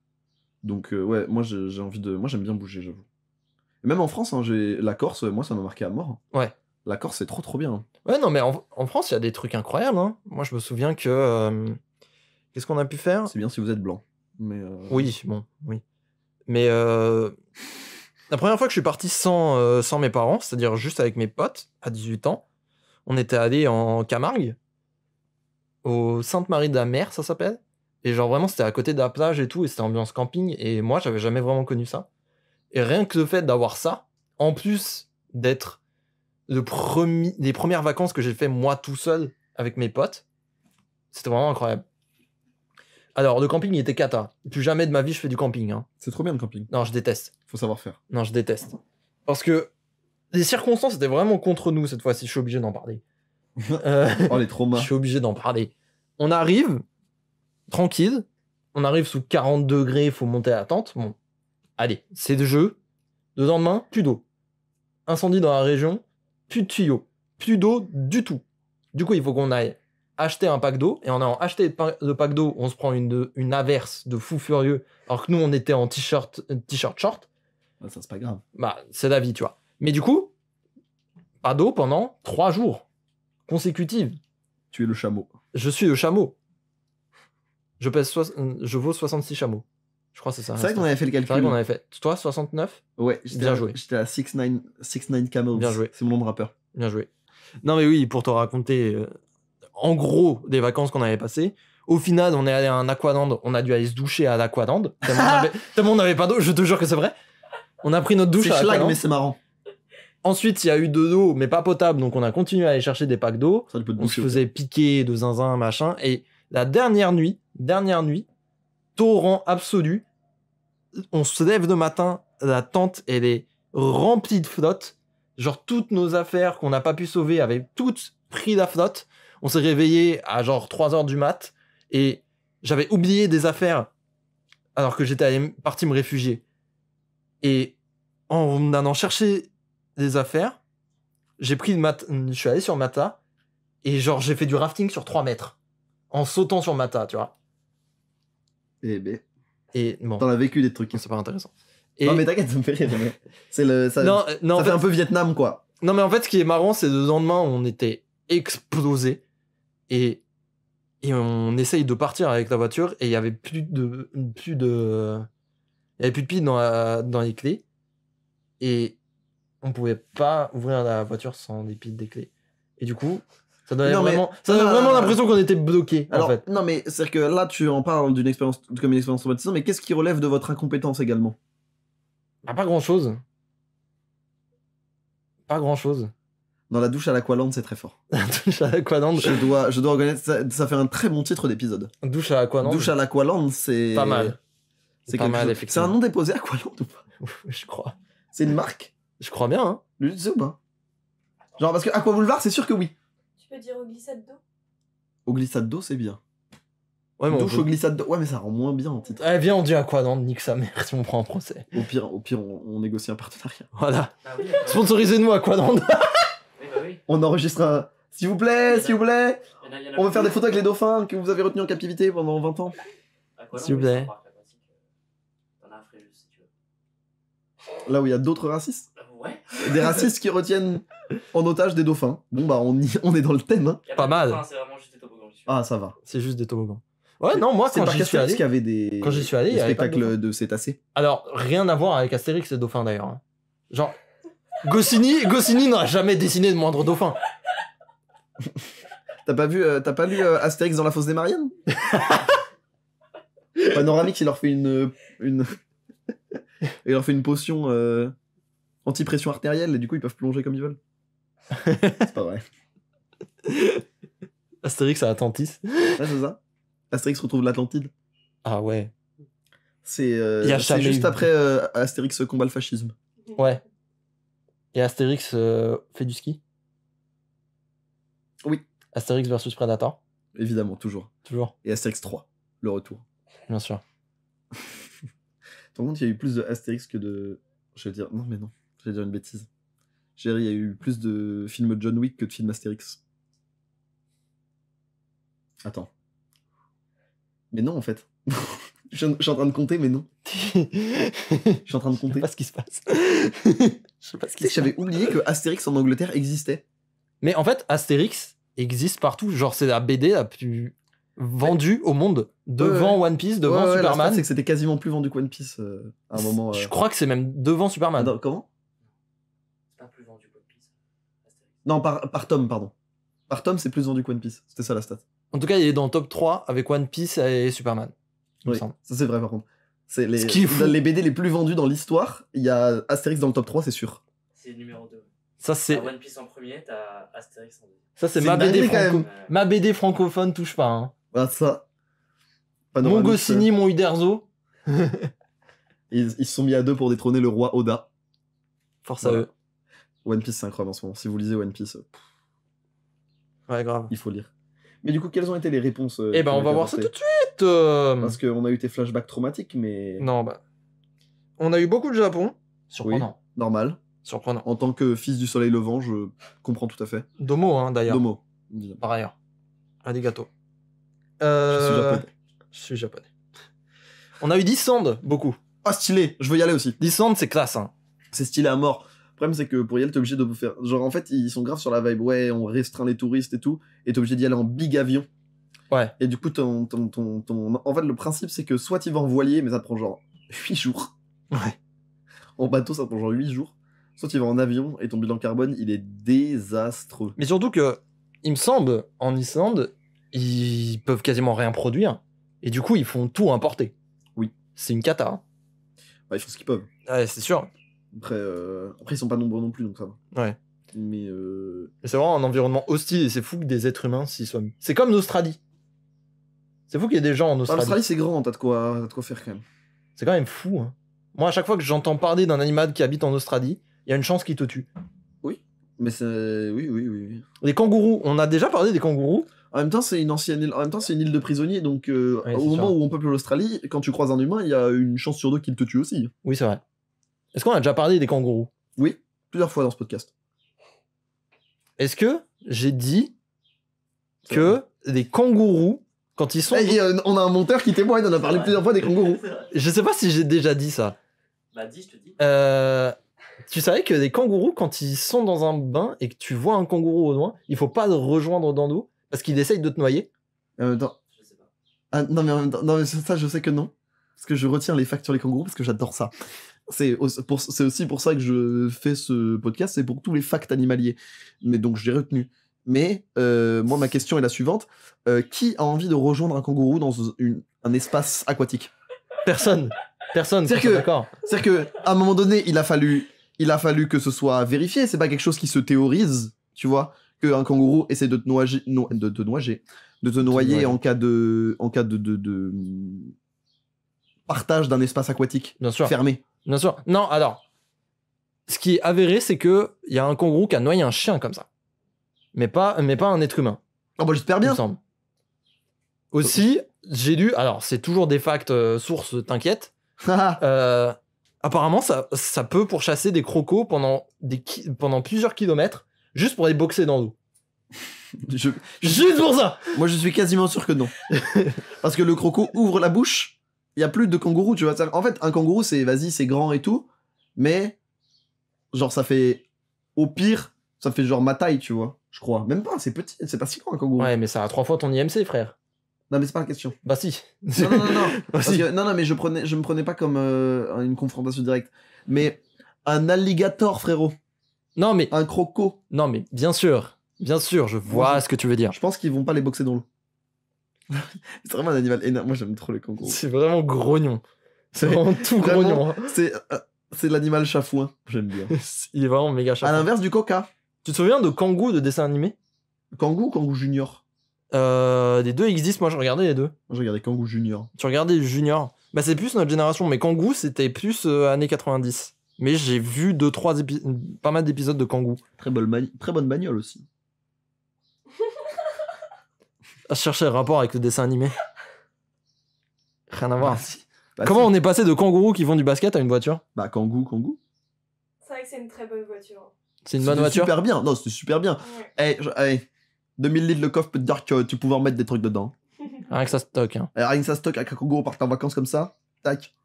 Donc ouais, moi j'ai envie de. Moi j'aime bien bouger, j'avoue. Et même en France, hein, la Corse, moi ça m'a marqué à mort. Ouais. La Corse, c'est trop bien. Hein. Ouais, non, mais en France, il y a des trucs incroyables, hein. Moi, je me souviens que... qu'est-ce qu'on a pu faire? C'est bien si vous êtes blanc. Mais Oui, bon, oui. Mais la première fois que je suis parti sans mes parents, c'est-à-dire juste avec mes potes, à 18 ans, on était allé en Camargue, au Sainte-Marie-de-la-Mer, ça s'appelle. Et genre vraiment, c'était à côté de la plage et tout, et c'était ambiance camping, et moi, j'avais jamais vraiment connu ça. Et rien que le fait d'avoir ça, en plus d'être les premières vacances que j'ai fait moi tout seul avec mes potes, c'était vraiment incroyable. Alors, le camping, il était cata. Plus jamais de ma vie, je fais du camping. Hein. c'est trop bien le camping. Non, je déteste. Faut savoir faire. Non, je déteste. Parce que les circonstances étaient vraiment contre nous cette fois-ci. Je suis obligé d'en parler. Oh les Je traumas. suis obligé d'en parler. On arrive, tranquille. On arrive sous 40 degrés, il faut monter à la tente. Bon, allez, c'est le jeu. Le lendemain, plus d'eau. Incendie dans la région, plus de tuyaux. Plus d'eau du tout. Du coup, il faut qu'on aille acheter un pack d'eau. Et en allant acheter le pack d'eau, on se prend une averse de fou furieux. Alors que nous, on était en t-shirt short. Ah, ça c'est pas grave. Bah, c'est la vie, tu vois. Mais du coup, pas d'eau pendant 3 jours consécutifs. Tu es le chameau. Je suis le chameau. Je vaux 66 chameaux. Je crois que c'est ça. C'est vrai qu'on avait fait le C'est vrai calcul. qu'on avait fait. Toi, 69? Ouais, Bien joué. J'étais à 6ix9ine Camels. Bien joué. C'est mon nom de rappeur. Bien joué. Non, mais oui, pour te raconter, en gros, des vacances qu'on avait passées. Au final, on est allé à un aqualand. On a dû aller se doucher à l'aqualand. Tellement on n'avait pas d'eau. Je te jure que c'est vrai. On a pris notre douche C'est à schlag, l'aqualand. mais c'est marrant. Ensuite, il y a eu de l'eau, mais pas potable. Donc, on a continué à aller chercher des packs d'eau. Ça peut te On se boucher. faisait piquer de zinzin, machin. Et la dernière nuit, torrent absolu. On se lève le matin, la tente, elle est remplie de flotte. Genre, toutes nos affaires qu'on n'a pas pu sauver avaient toutes pris la flotte. On s'est réveillé à genre 3h du mat. Et j'avais oublié des affaires alors que j'étais parti me réfugier. Et en allant chercher des affaires, j'ai pris je suis allé sur le matelas. Et genre, j'ai fait du rafting sur 3 mètres. En sautant sur le matelas, tu vois. Eh ben, Et bon, t'en as vécu des trucs. c'est pas intéressant. Et Non, mais t'inquiète, ça me fait rire. Mais c'est ça non, non, ça en fait fait, un peu Vietnam, quoi. non, mais en fait, ce qui est marrant, c'est le lendemain, on était explosé et on essaye de partir avec la voiture et il y avait plus de piles dans les clés et on pouvait pas ouvrir la voiture sans les piles des clés. Et du coup, ça donnait Non, mais- vraiment l'impression qu'on était bloqué en Alors, fait. non, mais c'est que là, tu en parles d'une expérience comme une expérience traumatisante, mais qu'est-ce qui relève de votre incompétence également? Ah, pas grand chose. Pas grand chose. Dans la douche à l'Aqualand, c'est très fort. Douche à l'Aqualand. Je dois reconnaître, ça fait un très bon titre d'épisode. Douche à l'Aqualand. Douche à l'Aqualand, c'est. Pas mal. C'est Pas quelque mal, chose- effectivement. C'est un nom déposé Aqualand ou pas? Je crois. C'est une marque? Je crois bien, hein. Le sais ou pas? Genre, parce que Aqua Boulevard, c'est sûr que oui. Tu peux dire au glissade d'eau? Au glissade d'eau, c'est bien. Ouais, mais on Douche peut- au glissade d'eau. Ouais, mais ça rend moins bien en titre. Eh, viens, on dit Aqualand, nique sa mère si on prend un procès. Au pire, on négocie un partenariat. Voilà. Ah oui, Sponsorisez-nous Aqualand. oui, bah oui. On enregistre un. S'il vous plaît, s'il vous plaît. Il y en a On veut faire des plus. photos avec les dauphins que vous avez retenus en captivité pendant 20 ans. Aqualand, S'il vous oui, c'est plaît. un parc aquatique. T'en as à Fréjus, si tu veux. Là où il y a d'autres racistes. Ouais. Des racistes qui retiennent en otage des dauphins. Bon, bah, on est dans le thème, hein. Y a Pas de mal. dauphins, c'est vraiment juste des toboggans. dessus. Ah, ça va. C'est juste des toboggans. Ouais, non, moi, C'est quand le parc j'y suis Astérix allé. qui avait des. Quand j'y suis allé, il des y avait pas de spectacles de cétacés. Alors, rien à voir avec Astérix et les dauphins d'ailleurs. hein. Genre, Goscinny n'a jamais dessiné de moindre dauphin. T'as pas lu Astérix dans la fosse des Mariannes? Panoramix, il leur fait une il leur fait une potion anti-pression artérielle et du coup ils peuvent plonger comme ils veulent. C'est pas vrai. Astérix à Atlantis. Ouais, c'est ça. Astérix retrouve l'Atlantide. Ah ouais. C'est Il y a c'est jamais juste eu. après Astérix combat le fascisme. Ouais. Et Astérix fait du ski. Oui. Astérix versus Predator. Évidemment, toujours. Toujours, Et Astérix 3, le retour. bien sûr. Par contre, il y a eu plus de Astérix que de. Je vais dire. Non, mais non. Je vais dire une bêtise. Jerry, il y a eu plus de films John Wick que de films Astérix. Attends. Mais non, en fait. Je suis en train de compter, mais non. Je suis en train de Je sais compter. pas ce qui se passe. Je sais pas ce qui se passe. J'avais oublié que Astérix en Angleterre existait. Mais en fait, Astérix existe partout. Genre, c'est la BD la plus vendue au monde. Devant One Piece, devant Ouais, la stat, Superman. c'est que c'était quasiment plus vendu que One Piece à un moment. Je crois que c'est même devant Superman. Attends, comment? C'est pas plus vendu One Piece. Astérix. Non, par tome, pardon. Par tome, c'est plus vendu que One Piece. C'était ça la stat. En tout cas, il est dans le top 3 avec One Piece et Superman. Il me Oui, semble. ça c'est vrai par contre. C'est Ce qui est fou. les BD les plus vendus dans l'histoire. Il y a Astérix dans le top 3, c'est sûr. C'est le numéro 2. Ça, c'est T'as One Piece en premier, t'as Astérix en deuxième. ça, c'est C'est ma une BD dinguerie, quand franco. même. Ma BD francophone touche pas. Hein. Ah, ça. Mon Panoramix, Goscinny, mon Uderzo. ils se sont mis à deux pour détrôner le roi Oda. Force Voilà. à eux. One Piece, c'est incroyable en ce moment. Si vous lisez One Piece, Ouais, grave. il faut lire. Mais du coup, quelles ont été les réponses Eh qui ben, ont on va été voir ça tout apportées de suite. Parce qu'on a eu tes flashbacks traumatiques, mais Non, bah. On a eu beaucoup de Japon. Surprenant. normal. Surprenant. En tant que fils du soleil levant, je comprends tout à fait. Domo, hein, d'ailleurs. Domo. évidemment. Par ailleurs. Arigato. Je suis japonais. Je suis japonais. On a eu d'Islande, beaucoup. Ah, stylé, je veux y aller aussi. D'Islande, c'est classe. Hein. C'est stylé à mort. Le problème, c'est que pour y aller, t'es obligé de faire. Genre, en fait, ils sont graves sur la vibe. Ouais, on restreint les touristes et tout. Et t'es obligé d'y aller en big avion. Ouais. Et du coup, en fait, le principe, c'est que soit tu vas en voilier, mais ça te prend genre 8 jours. Ouais. En bateau, ça te prend genre 8 jours. Soit tu vas en avion et ton bilan carbone, il est désastreux. Mais surtout que, il me semble, en Islande, ils peuvent quasiment rien produire. Et du coup, ils font tout importer. Oui. C'est une cata. Hein. Bah, ils font ce qu'ils peuvent. Ouais, c'est sûr. Après, ils sont pas nombreux non plus, donc ça va. Ouais. Mais Et c'est vraiment un environnement hostile et c'est fou que des êtres humains s'y soient mis. C'est comme l'Australie. C'est fou qu'il y ait des gens en Australie. l'Australie, c'est grand, t'as de quoi faire quand même. C'est quand même fou. Hein. Moi, à chaque fois que j'entends parler d'un animal qui habite en Australie, il y a une chance qu'il te tue. Oui. Mais c'est. Oui. Les kangourous, on a déjà parlé des kangourous. En même temps, c'est une ancienne île. En même temps, c'est une île de prisonniers, donc Ouais, au c'est moment sûr. où on peuple l'Australie, quand tu croises un humain, il y a une chance sur 2 qu'il te tue aussi. Oui, c'est vrai. Est-ce qu'on a déjà parlé des kangourous? Oui, plusieurs fois dans ce podcast. Est-ce que j'ai dit que les kangourous, quand ils sont... Et, on a un monteur qui témoigne, on a parlé plusieurs fois des kangourous. C'est vrai. Je sais pas si j'ai déjà dit ça. Bah, dis, je te dis. Tu savais que les kangourous, quand ils sont dans un bain et que tu vois un kangourou au loin, il faut pas le rejoindre dans l'eau parce qu'il essaye de te noyer. En même temps, Je sais pas. non, mais en même temps, non, mais ça, je sais que non. Parce que je retiens les facts sur les kangourous parce que j'adore ça. C'est aussi pour ça que je fais ce podcast, c'est pour tous les facts animaliers. Mais donc, j'ai retenu. Mais moi, ma question est la suivante. Qui a envie de rejoindre un kangourou dans un espace aquatique? Personne. Personne. C'est-à-dire qu'on soit que- d'accord. C'est-à-dire qu'à un moment donné, il a fallu que ce soit vérifié. C'est pas quelque chose qui se théorise, tu vois, qu'un kangourou essaie de te noyer noyer. en cas de partage d'un espace aquatique Bien sûr. fermé. Bien sûr. Non, alors, ce qui est avéré, c'est que il y a un kangourou qui a noyé un chien comme ça, mais pas un être humain. Oh bah j'espère Il me bien. semble. Aussi, j'ai lu. Alors, c'est toujours des facts sources. T'inquiète. Apparemment, ça peut pourchasser des crocos pendant plusieurs kilomètres juste pour les boxer dans l'eau. Je- Juste pour ça. Moi, je suis quasiment sûr que non. Parce que le croco ouvre la bouche, il y a plus de kangourou, tu vois. En fait, un kangourou, c'est vas-y, c'est grand et tout, mais genre ça fait au pire, ça fait genre ma taille, tu vois. Je crois. Même pas, c'est petit, c'est pas si grand un kangourou. Ouais, mais ça a 3 fois ton IMC, frère. Non, mais c'est pas la question. Bah si. Non, non. Parce Si. que, non, mais je me prenais pas comme une confrontation directe. Mais un alligator, frérot. Non mais Un croco. bien sûr, je vois Ouais. ce que tu veux dire. Je pense qu'ils vont pas les boxer dans l'eau. C'est vraiment un animal énorme. Moi, j'aime trop les kangourous. C'est vraiment grognon. C'est vraiment tout Vraiment, grognon. hein. C'est l'animal chafouin. J'aime bien. Il est vraiment méga À chapeau. l'inverse du coca. Tu te souviens de Kangoo de dessin animé? Kangoo ou Kangoo Junior? Les deux existent, moi je regardais les deux. Moi, j'ai regardé Kangoo Junior. Tu regardais Junior. Bah c'est plus notre génération, mais Kangoo c'était plus années 90. Mais j'ai vu pas mal d'épisodes de Kangoo. Très bonne bagnole aussi. Je cherchais le rapport avec le dessin animé. Rien à voir. Bah, Comment si. on est passé de kangourous qui font du basket à une voiture? Bah, Kangoo. C'est vrai que c'est une très bonne voiture. C'est une bonne C'était voiture? super bien. Non, c'était super bien. Ouais. 2000 litres le coffre peut te dire que tu pouvais en mettre des trucs dedans. Rien que ça stocke. Hein. Rien que ça stocke avec un kangourou part en vacances comme ça. Tac.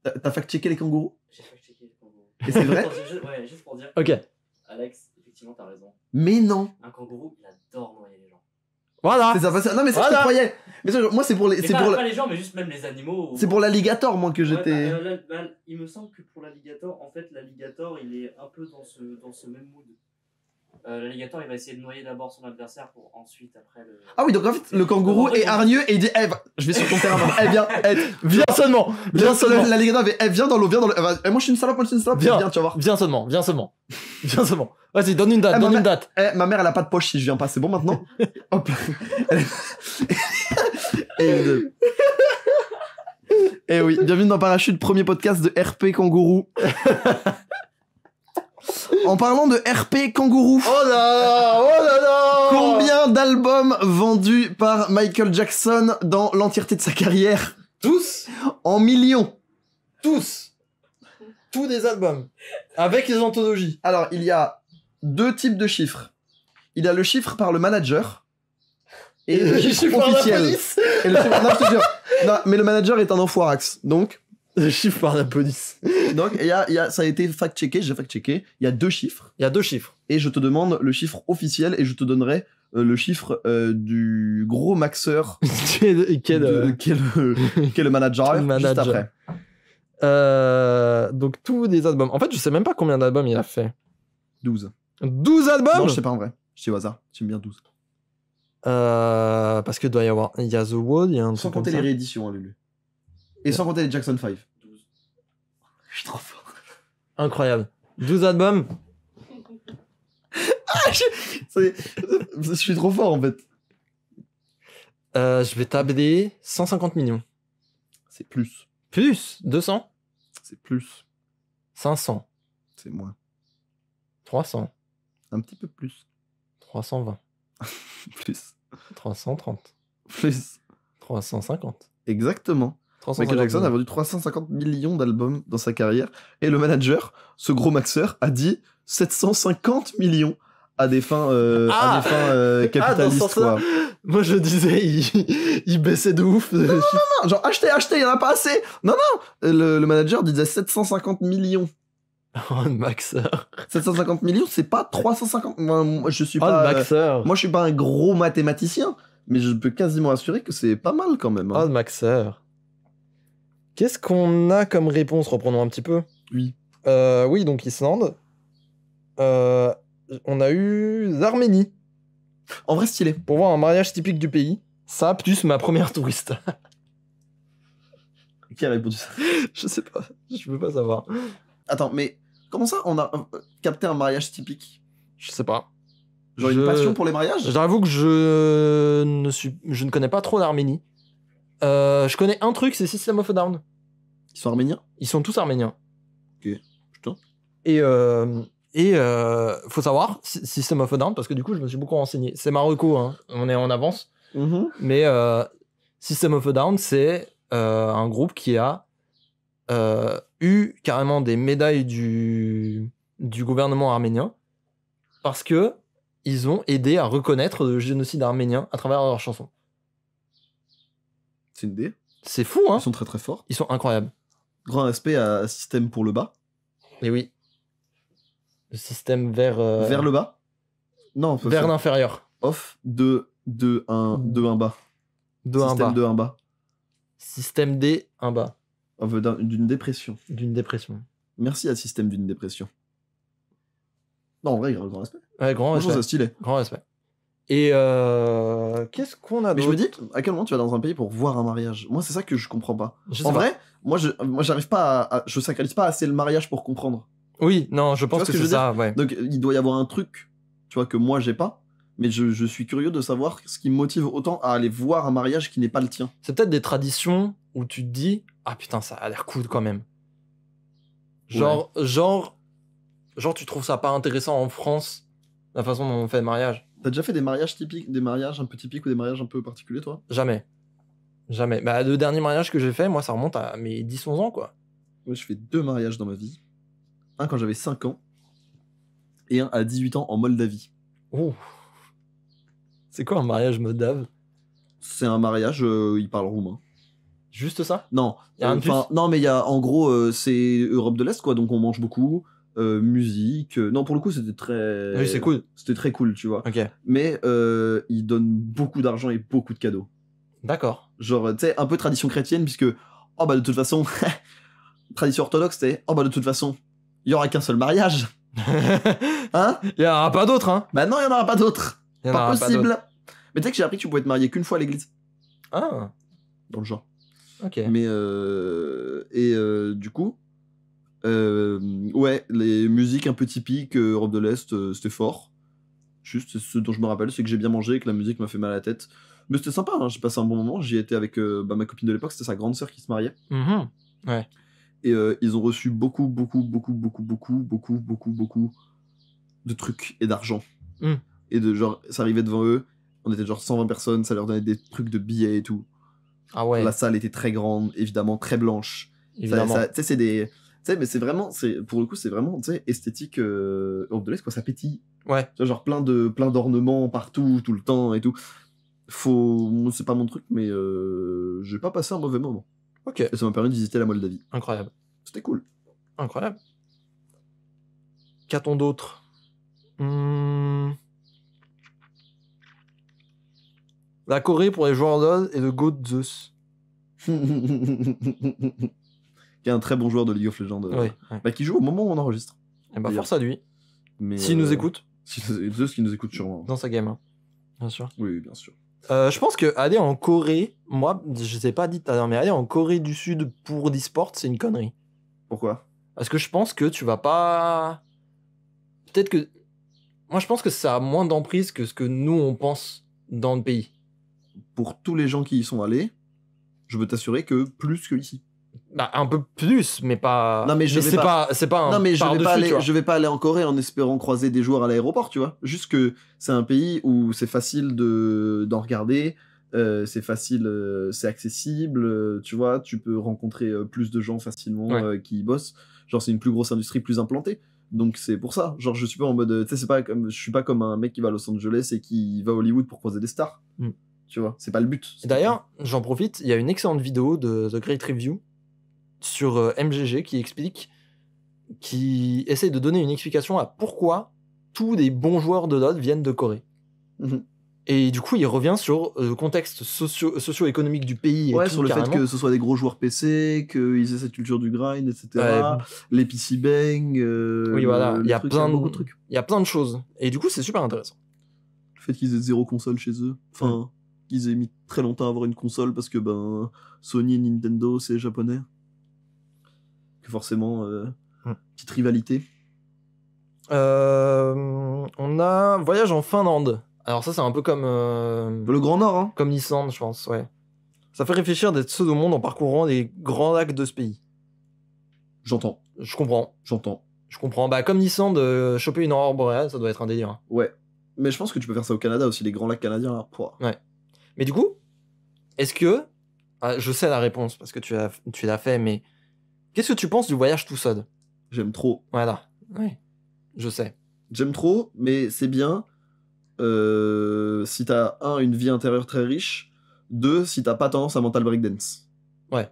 T'as fact-checké les kangourous? J'ai fact-checké les kangourous. Et c'est vrai? Ouais, juste pour dire. Ok. Alex, effectivement, t'as raison. Mais non. Un kangourou, il adore noyer les gens. Voilà. C'est ça. Non, mais ça, je te Voilà. croyais. Mais ça, moi, c'est pour les. Mais C'est pas, pour, pas les gens, mais juste même les animaux. c'est pour l'alligator, moi, que Ouais, j'étais. il me semble que pour l'alligator, en fait, l'alligator, il est un peu dans ce même mood. L'alligator, il va essayer de noyer d'abord son adversaire pour ensuite, après le. Ah oui, donc en fait, le kangourou est hargneux et il dit je vais sur ton terrain. Viens. Viens seulement. Viens seulement. L'alligator fait viens dans l'eau. Moi, je suis une salope, Viens. Viens, tu vas voir. Viens seulement. Viens seulement. Viens seulement. Vas-y, donne une date. Eh, Donne ma une date. Ma mère, elle a pas de poche si je viens pas. C'est bon maintenant? Hop. Et oui, bienvenue dans Parachute, premier podcast de RP Kangourou. En parlant de RP Kangourou, Oh là. combien d'albums vendus par Michael Jackson dans l'entièreté de sa carrière? Tous. En millions. Tous des albums. Avec les anthologies. Alors, il y a 2 types de chiffres. Il y a le chiffre par le manager et le chiffre officiel. Et le chiffre... Non, je te jure. Non, mais le manager est un enfoirax. Donc, Le chiffre par la police. ça a été fact-checké, j'ai fact-checké. Il y a 2 chiffres. Il y a 2 chiffres. Et je te demande le chiffre officiel et je te donnerai le chiffre du gros maxeur Qui est qui est le manager, Le manager. juste après. Donc tous des albums. En fait, je sais même pas combien d'albums il a fait. 12. 12 albums. Non, je sais pas en vrai. Je dis au hasard. J'aime bien 12. Parce que doit y avoir. Il y a The Wall, il y a un Sans truc comme compter ça. les rééditions, hein, Lulu. Et sans compter les Jackson 5. 12. Je suis trop fort. Incroyable. 12 albums. Je suis trop fort en fait. Je vais tabler 150 millions. C'est plus. Plus 200. C'est plus. 500. C'est moins. 300. Un petit peu plus. 320. Plus. 330. Plus. 350. Exactement. 350 Michael Jackson a millions. vendu 350 millions d'albums dans sa carrière. Et le manager, ce gros maxeur, a dit 750 millions à des fins, capitalistes. dans ce sens-là. Quoi. Moi je disais, il baissait de ouf. Non, genre achetez, il y en a pas assez. Non. Le manager disait 750 millions. Oh, le maxeur. 750 millions, c'est pas 350. Moi, je suis Oh, le pas. maxeur. Moi, je suis pas un gros mathématicien, mais je peux quasiment assurer que c'est pas mal quand même. Oh, Hein. le maxeur. Qu'est-ce qu'on a comme réponse? Reprenons un petit peu. Oui. Oui, donc Islande. On a eu l'Arménie. En vrai, stylé. Pour voir un mariage typique du pays. Ça, plus ma première touriste. Qui a répondu ça? Je sais pas. Je peux pas savoir. Attends, mais comment ça on a capté un mariage typique? Je sais pas. Genre une passion pour les mariages? J'avoue que je ne connais pas trop l'Arménie. Je connais un truc, c'est System of a Down. Ils sont arméniens? Ils sont tous arméniens. Ok, putain. Et faut savoir, System of a Down, parce que du coup, je me suis beaucoup renseigné. C'est Marocco, hein, on est en avance. Mais System of a Down, c'est un groupe qui a eu carrément des médailles du gouvernement arménien parce que ils ont aidé à reconnaître le génocide arménien à travers leurs chansons. C'est une idée. C'est fou, hein? Ils sont très très forts. Ils sont incroyables. Grand respect à Système pour le bas. Et oui. Le système vers... Vers le bas? Non, vers l'inférieur. Off, 2, 2, 1, 2, 1 bas. 2 1 Système bas. 2, 1 bas. Système D, 1 bas. Off d'une dépression. D'une dépression. Merci à Système d'une dépression. Non, en vrai, grand respect. Ouais, grand Moi, je trouve respect. ça stylé. Grand respect. Et qu'est-ce qu'on a Mais d'autre? je me dis, à quel moment tu vas dans un pays pour voir un mariage? Moi, c'est ça que je comprends pas. Je sais En pas. vrai, moi, j'arrive pas je sacralise pas assez le mariage pour comprendre. Oui, non, je pense vois ce que que je c'est veux ça, ouais. Donc, il doit y avoir un truc, tu vois, que moi, j'ai pas. Mais je suis curieux de savoir ce qui me motive autant à aller voir un mariage qui n'est pas le tien. C'est peut-être des traditions où tu te dis, ah putain, ça a l'air cool quand même. Genre, tu trouves ça pas intéressant en France, la façon dont on fait le mariage? T'as déjà fait des mariages typiques, des mariages un peu typiques ou des mariages un peu particuliers, toi? Jamais. Jamais. Bah, le dernier mariage que j'ai fait, moi, ça remonte à mes 10-11 ans, quoi. Moi, je fais 2 mariages dans ma vie. Un quand j'avais 5 ans et un à 18 ans en Moldavie. Ouh. C'est quoi un mariage moldave? C'est un mariage, ils parlent roumain. Juste ça? Non, Y a rien de plus non, mais il y a, en gros, c'est Europe de l'Est, quoi, donc on mange beaucoup. Musique. Non, pour le coup, c'était très. Oui, c'est cool. C'était très cool, tu vois. Ok. Mais ils donnent beaucoup d'argent et beaucoup de cadeaux. D'accord. Genre, tu sais, un peu tradition chrétienne, puisque, oh bah de toute façon, tradition orthodoxe, c'était, oh bah de toute façon, il y aura qu'un seul mariage. Hein? Il y en aura pas d'autres, hein? Bah non, il y en aura pas d'autres. Il y en Pas aura pas possible. d'autres. Mais tu sais que j'ai appris que tu pouvais te marier qu'une fois à l'église. Ah, Dans le genre. ok. Mais, du coup, ouais, les musiques un peu typiques, Europe de l'Est, c'était fort. Juste, ce dont je me rappelle, c'est que j'ai bien mangé et que la musique m'a fait mal à la tête. Mais c'était sympa, hein, j'ai passé un bon moment. J'y étais avec ma copine de l'époque, c'était sa grande sœur qui se mariait. Mhm. Et ils ont reçu beaucoup de trucs et d'argent. Mm. Et de genre, ça arrivait devant eux, on était genre 120 personnes, ça leur donnait des trucs de billets et tout. Ah ouais, La salle était très grande, évidemment, très blanche. évidemment. Tu sais, c'est des. Tu sais, mais c'est vraiment, pour le coup, c'est vraiment, tu sais, esthétique Europe de l'Est, quoi, ça pétille. Ouais. Tu vois, genre plein d'ornements partout, tout le temps et tout. C'est pas mon truc, mais j'ai pas passé un mauvais moment. Ok. Et ça m'a permis de visiter la Moldavie. Incroyable. C'était cool. Incroyable. Qu'a-t-on d'autre? La Corée pour les joueurs d'Odd et le GOAT Zeus. Qui est un très bon joueur de League of Legends. Ouais. Qui joue au moment où on enregistre. Et bah, D'ailleurs. force à lui. Mais, S'il nous écoute, Zeus qui nous écoute sûrement. dans sa game. Hein. Bien sûr. Oui, bien sûr. Je pense que aller en Corée, moi, je t'ai pas dit tout à l'heure, mais aller en Corée du Sud pour l'e-sport, c'est une connerie. Pourquoi? Parce que je pense que tu vas pas. Peut-être que. Moi, je pense que ça a moins d'emprise que ce que nous, on pense dans le pays. Pour tous les gens qui y sont allés, je veux t'assurer que plus que ici. Bah, un peu plus, mais pas. Non, mais je vais c'est pas- pas. C'est pas un. Non, mais par-dessus, tu vois. je vais pas aller en Corée en espérant croiser des joueurs à l'aéroport, tu vois. Juste que c'est un pays où c'est facile d'en regarder, c'est facile, c'est accessible, tu vois. Tu peux rencontrer plus de gens facilement Ouais. qui y bossent. Genre, c'est une plus grosse industrie, plus implantée. Donc c'est pour ça. Genre, je suis pas en mode, tu sais, c'est pas comme, je suis pas comme un mec qui va à Los Angeles et qui va à Hollywood pour croiser des stars. Mm. Tu vois, c'est pas le but. Et d'ailleurs, j'en profite, il y a une excellente vidéo de The Great Review sur MGG qui essaie de donner une explication à pourquoi tous les bons joueurs de LoL viennent de Corée. Mhm. Et du coup, il revient sur le contexte socio-économique du pays. Et Ouais, tout, sur le carrément. fait que ce soit des gros joueurs PC, qu'ils aient cette culture du grind, etc. Ouais. Les PC bang. Oui, voilà, le il y a truc, plein beaucoup de de trucs. Il y a plein de choses. Et du coup, c'est super intéressant. Le fait qu'ils aient 0 console chez eux. Enfin, qu'ils aient mis très longtemps à avoir une console parce que Sony et Nintendo, c'est japonais. Que forcément, petite rivalité. On a voyage en Finlande. Alors ça, c'est un peu comme Le Grand Nord, hein. comme l'Islande, je pense. Ouais. Ça fait réfléchir d'être seul au monde en parcourant les grands lacs de ce pays. J'entends. Je comprends. J'entends. Je comprends. Bah comme l'Islande, choper une aurore boréale, ça doit être un délire. Hein. Ouais. Mais je pense que tu peux faire ça au Canada aussi, les grands lacs canadiens, là. Pouah. Mais du coup, est-ce que je sais la réponse parce que tu l'as fait, mais qu'est-ce que tu penses du voyage tout seul? J'aime trop. Voilà. Oui. Je sais. J'aime trop, mais c'est bien si t'as, une vie intérieure très riche, 2, si t'as pas tendance à mental breakdance. Ouais.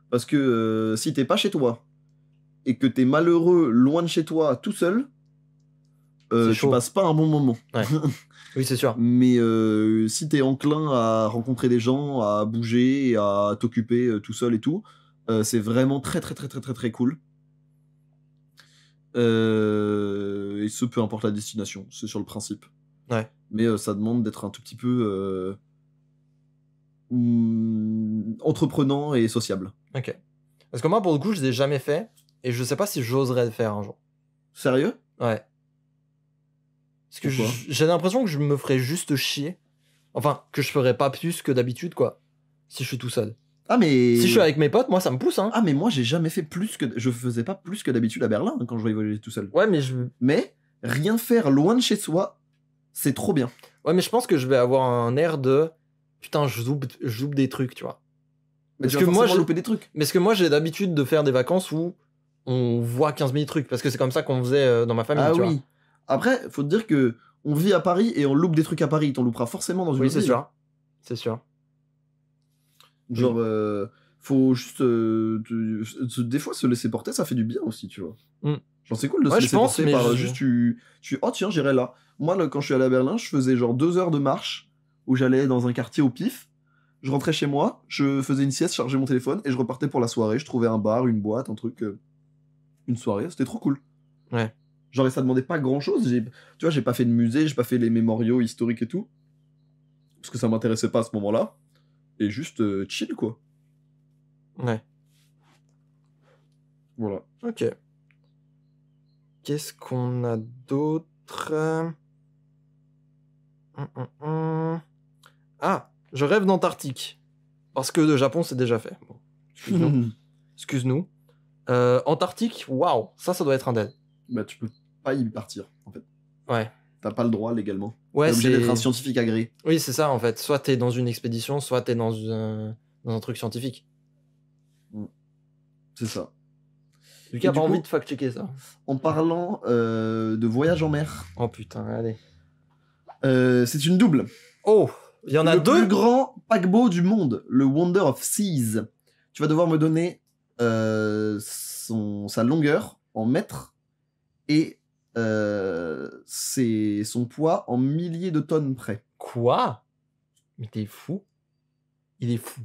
Parce que si t'es pas chez toi, et que t'es malheureux loin de chez toi, tout seul, C'est tu chaud. passes pas un bon moment. Oui, c'est sûr. Mais si t'es enclin à rencontrer des gens, à bouger, à t'occuper tout seul et tout, c'est vraiment très très très très très très cool. Et ce, peu importe la destination, c'est sur le principe. Ouais. Mais ça demande d'être un tout petit peu entreprenant et sociable. Ok. Parce que moi, pour le coup, je l'ai jamais fait et je sais pas si j'oserais le faire un jour. Sérieux? Ouais. Parce que Pourquoi j'ai l'impression que je me ferais juste chier. Enfin, que je ferais pas plus que d'habitude, quoi. Si je suis tout seul. Ah mais... Si je suis avec mes potes, moi, ça me pousse, hein. Ah mais moi j'ai jamais fait plus que... Je faisais pas plus que d'habitude à Berlin quand je voyageais tout seul. Ouais, Mais rien faire loin de chez soi, c'est trop bien. ouais, mais je pense que je vais avoir un air de... Putain, je loupe des trucs, tu vois. Mais Parce tu que vas moi, forcément louper des trucs. Mais parce que moi, j'ai l'habitude de faire des vacances où on voit 15 000 trucs. Parce que c'est comme ça qu'on faisait dans ma famille, Ah tu oui. vois. Après, faut te dire que on vit à Paris et on loupe des trucs à Paris. T'en louperas forcément dans une Oui, autre c'est ville. sûr. C'est sûr. Genre, faut juste... des fois, se laisser porter, ça fait du bien aussi, tu vois. Mm. Genre, c'est cool de Ouais, se je laisser pense, porter mais par... je- Juste, oh tiens, j'irai là. Moi, là, quand je suis allé à Berlin, je faisais genre 2 heures de marche où j'allais dans un quartier au pif. Je rentrais chez moi, je faisais une sieste, je chargeais mon téléphone et je repartais pour la soirée. Je trouvais un bar, une boîte, un truc... une soirée, c'était trop cool. Ouais. Genre, et ça demandait pas grand-chose. Tu vois, j'ai pas fait de musée, j'ai pas fait les mémoriaux historiques et tout. Parce que ça m'intéressait pas à ce moment-là. Et juste chill, quoi. Ouais. Voilà. Ok. Qu'est-ce qu'on a d'autre? Ah, je rêve d'Antarctique. Parce que le Japon, c'est déjà fait. Bon, excuse-nous. Excuse-nous. Antarctique, waouh, ça doit être un dead. Bah, tu peux pas y partir, en fait. Ouais. T'as pas le droit légalement. Ouais, T'es obligé c'est... d'être un scientifique agréé. Oui, c'est ça, en fait. Soit t'es dans une expédition, soit t'es dans un truc scientifique. C'est ça. Lucas a du pas coup- envie de fact-checker ça. En parlant de voyage en mer, Oh putain, allez. c'est une double. Oh, il y en a Le deux. plus grand paquebot du monde, le Wonder of Seas. Tu vas devoir me donner sa longueur en mètres et son poids en milliers de tonnes près. Quoi? Mais t'es fou. Il est fou.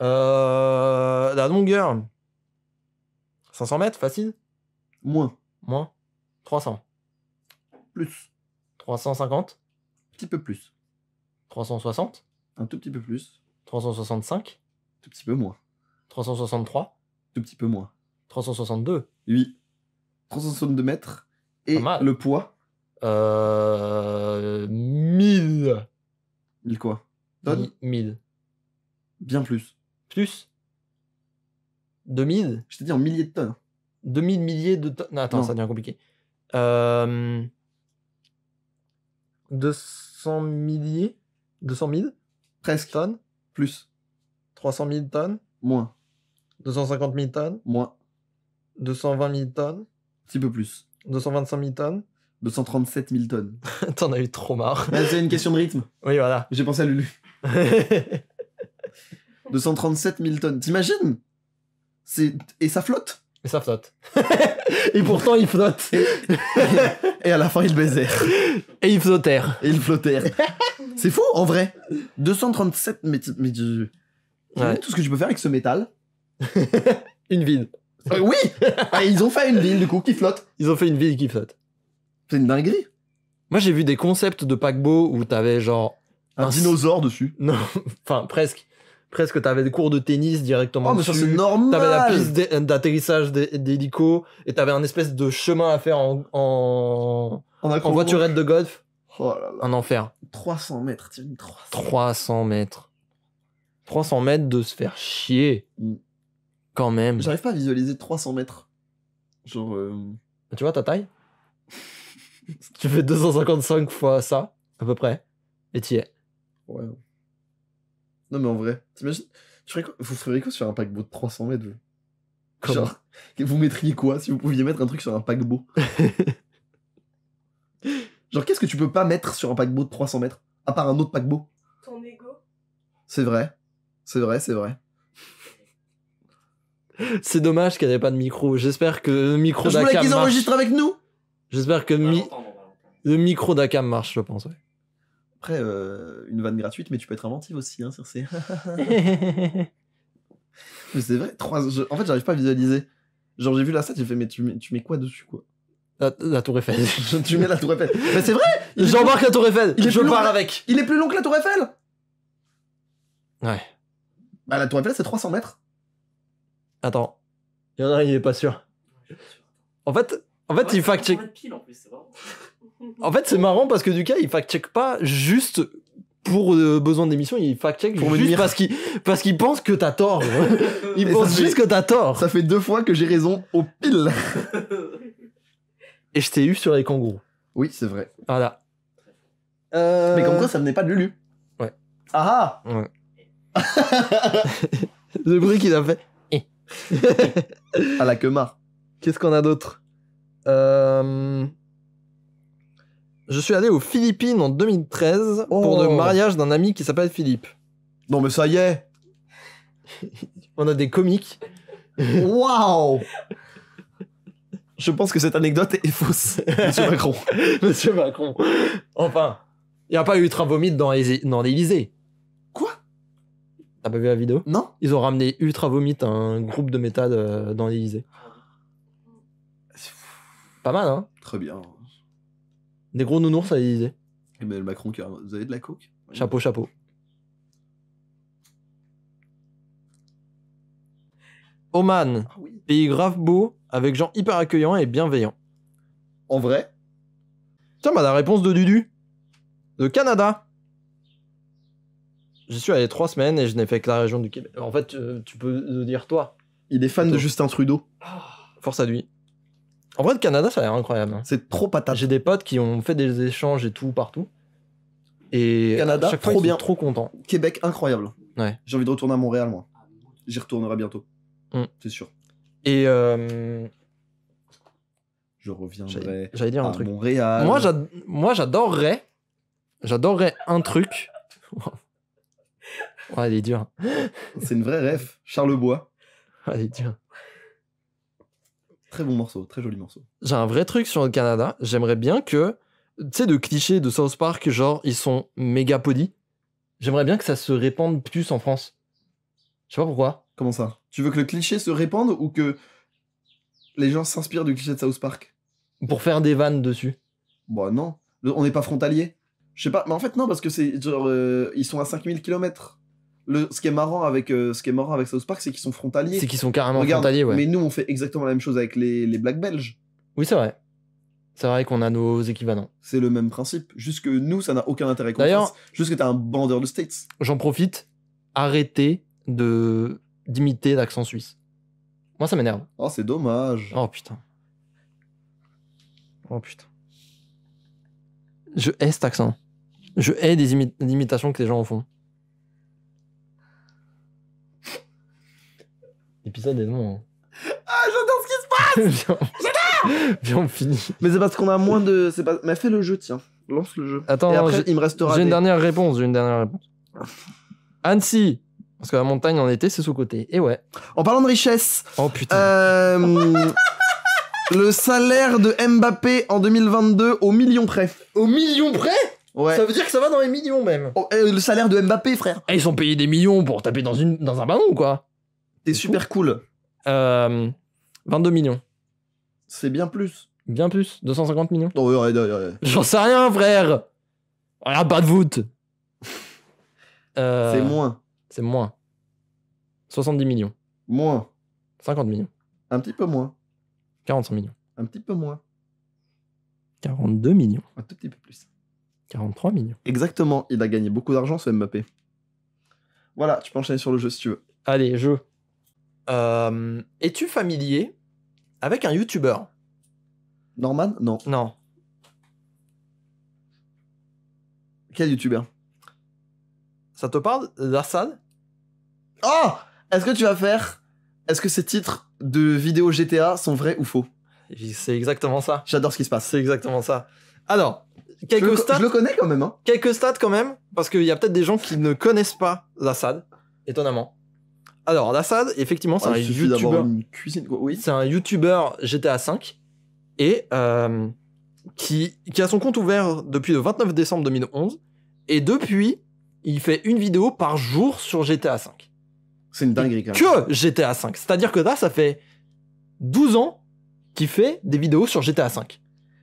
La longueur. 500 mètres, facile. Moins. Moins. 300. Plus. 350. Un petit peu plus. 360. Un tout petit peu plus. 365. Tout petit peu moins. 363. Tout petit peu moins. 362. Oui. 362 mètres. Et Pas mal. le poids. 1000. 1000 quoi? Tonnes? 1000. Bien plus. Plus 2000. Je t'ai dit en milliers de tonnes. 2000 milliers de tonnes. Non, attends, Non. ça devient compliqué. 200 milliers. 200 000 Presque. tonnes. Plus. 300 000 tonnes. Moins. 250 000 tonnes. Moins. 220 000 tonnes. Un petit peu plus. 225 000 tonnes. 237 000 tonnes. T'en as eu trop marre. Ah, c'est une question de rythme. Oui, voilà. J'ai pensé à Lulu. 237 000 tonnes. T'imagines? Et ça flotte. Et ça flotte. Et pourtant, il flotte. Et à la fin, ils baisèrent. Et ils flottèrent. Et ils flottèrent. C'est fou, en vrai. 237... Mais tu Ouais. tout ce que tu peux faire avec ce métal. Une ville. Oui. Ah, ils ont fait une ville, du coup, qui flotte. Ils ont fait une ville qui flotte. C'est une dinguerie. Moi, j'ai vu des concepts de paquebot où t'avais genre... Un dinosaure dessus. Non, enfin, presque. Presque, t'avais des cours de tennis directement Oh, mais ça, dessus. c'est normal. T'avais la piste d'atterrissage d'hélico et t'avais un espèce de chemin à faire en voiturette de golf. Oh là là. Un enfer. 300 mètres, t'imagines 300. 300 mètres. 300 mètres de se faire chier. Mm. Quand même. J'arrive pas à visualiser 300 mètres. Genre... Tu vois ta taille? Tu fais 255 fois ça, à peu près. Et t'y es. Ouais. Non, mais en vrai, t'imagines, vous feriez quoi sur un paquebot de 300 mètres vous Comment? Genre, vous mettriez quoi si vous pouviez mettre un truc sur un paquebot? Genre, qu'est-ce que tu peux pas mettre sur un paquebot de 300 mètres à part un autre paquebot? Ton ego. C'est vrai. C'est vrai, c'est vrai. C'est dommage qu'elle ait pas de micro. J'espère que le micro Je voulais d'Akam qu'ils marche. enregistrent avec nous. J'espère que On va l'entendre, on va l'entendre. le micro d'Akam marche, je pense. Ouais. Après, une vanne gratuite, mais tu peux être inventive aussi, hein, Circe. Mais c'est vrai, en fait, j'arrive pas à visualiser. Genre, j'ai vu la stat, j'ai fait, mais tu mets quoi dessus, quoi? La Tour Eiffel. Tu mets la Tour Eiffel. Mais c'est vrai. J'embarque la Tour Eiffel. Il est Je plus pars long. avec. Il est plus long que la Tour Eiffel. Ouais. Bah, la Tour Eiffel, c'est 300 mètres. Attends. Il y en a un, il est pas sûr. En fait, il fact-check. Pile en plus, c'est marrant. En fait, c'est marrant parce que Lucas, il fact-check pas juste pour besoin d'émission, il fact-check Pour me juste nuire. parce qu'il pense que t'as tort. Il Et pense ça fait- juste que t'as tort. Ça fait 2 fois que j'ai raison au pile. Et je t'ai eu sur les kangourous. Oui, c'est vrai. Voilà. Mais comme quoi, ça venait pas de Lulu. Ouais. Ah Ouais. Le bruit qu'il a fait. À la queue-marre. Qu'est-ce qu'on a d'autre Je suis allé aux Philippines en 2013 pour Oh. le mariage d'un ami qui s'appelle Philippe. Non, mais ça y est. On a des comiques. Waouh. Je pense que cette anecdote est fausse, Monsieur Macron. Monsieur Macron. Enfin, il n'y a pas eu Ultra Vomit dans l'Élysée. Quoi? T'as pas vu la vidéo? Non. Ils ont ramené Ultra Vomit, un groupe de métal dans l'Élysée. Pas mal, hein? Très bien. Des gros nounours à l'Élysée. Et ben, le Macron, vous avez de la coke? Chapeau, chapeau. Oman, Ah oui. pays grave beau, avec gens hyper accueillants et bienveillants. En vrai? Tiens, bah la réponse de Dudu. Le Canada. J'y suis allé 3 semaines et je n'ai fait que la région du Québec. En fait, tu peux le dire toi. Il est fan de Attends. Justin Trudeau. Force à lui. En vrai, le Canada, ça a l'air incroyable. hein. C'est trop patate. J'ai des potes qui ont fait des échanges et tout partout. Et Canada, à chaque fois, trop ils bien. sont trop contents. Québec, incroyable. Ouais. J'ai envie de retourner à Montréal, moi. J'y retournerai bientôt. Mm. C'est sûr. Et Je reviendrai j'allais dire un à truc. Montréal. Moi, j'adorerais un truc. Ouais, elle est dure. C'est une vraie ref. Charlebois. Ouais, elle est dure. Très bon morceau, très joli morceau. J'ai un vrai truc sur le Canada. J'aimerais bien que, tu sais, de clichés de South Park, genre, ils sont méga polis. J'aimerais bien que ça se répande plus en France. Je sais pas pourquoi. Comment ça? Tu veux que le cliché se répande ou que les gens s'inspirent du cliché de South Park? Pour faire des vannes dessus. Bah non. On n'est pas frontalier. Je sais pas, mais en fait non, parce que c'est genre... ils sont à 5000 km. Ce qui est marrant avec South Park, c'est qu'ils sont frontaliers. C'est qu'ils sont carrément Regarde, frontaliers, ouais. mais nous, on fait exactement la même chose avec les Blacks belges. Oui, c'est vrai. C'est vrai qu'on a nos équivalents. C'est le même principe. Juste que nous, ça n'a aucun intérêt qu'on D'ailleurs- fasse. Juste que t'es un bandeur de States. J'en profite. Arrêtez d'imiter l'accent suisse. Moi, ça m'énerve. Oh, c'est dommage. Oh putain. Oh putain. Je hais cet accent. Je hais des imitations que les gens en font. L'épisode est long. Hein. Ah, j'adore ce qui se passe. Viens, on finit. Mais c'est parce qu'on a moins de... C'est pas... Mais fais le jeu, tiens. Lance le jeu. Attends, Et après, il me restera j'ai une des... dernière réponse. Annecy. Parce que la montagne en été, c'est sous-côté. Et ouais. En parlant de richesse, Oh putain. le salaire de Mbappé en 2022 au million près. Au million près? Ouais. Ça veut dire que ça va dans les millions même. Oh, le salaire de Mbappé, frère. Eh, ils sont payés des millions pour taper dans un ballon ou quoi? T'es super cool. 22 millions. C'est bien plus. Bien plus. 250 millions. Oh, ouais. J'en sais rien, frère. Regarde pas de foot. C'est moins. C'est moins. 70 millions. Moins. 50 millions. Un petit peu moins. 45 millions. Un petit peu moins. 42 millions. Un tout petit peu plus. 43 millions. Exactement. Il a gagné beaucoup d'argent, ce Mbappé. Voilà, tu peux enchaîner sur le jeu si tu veux. Allez, jeu. Es-tu familier avec un YouTuber? Norman? Non. Non. Quel youtubeur? Ça te parle d'Assad? Oh! Est-ce que tu vas faire... Est-ce que ces titres de vidéos GTA sont vrais ou faux? C'est exactement ça. J'adore ce qui se passe. C'est exactement ça. Alors, Je quelques le stats connais quand même, hein. Quelques stats quand même, parce qu'il y a peut-être des gens qui ne connaissent pas Assad, étonnamment. Alors, Assad, effectivement, c'est Ah, un il suffit d'avoir YouTuber. une cuisine, quoi. Oui. C'est un YouTuber GTA V et qui a son compte ouvert depuis le 29 décembre 2011. Et depuis, il fait une vidéo par jour sur GTA V. C'est une dinguerie, quand même. Que GTA V. C'est-à-dire que là, ça fait 12 ans qu'il fait des vidéos sur GTA V.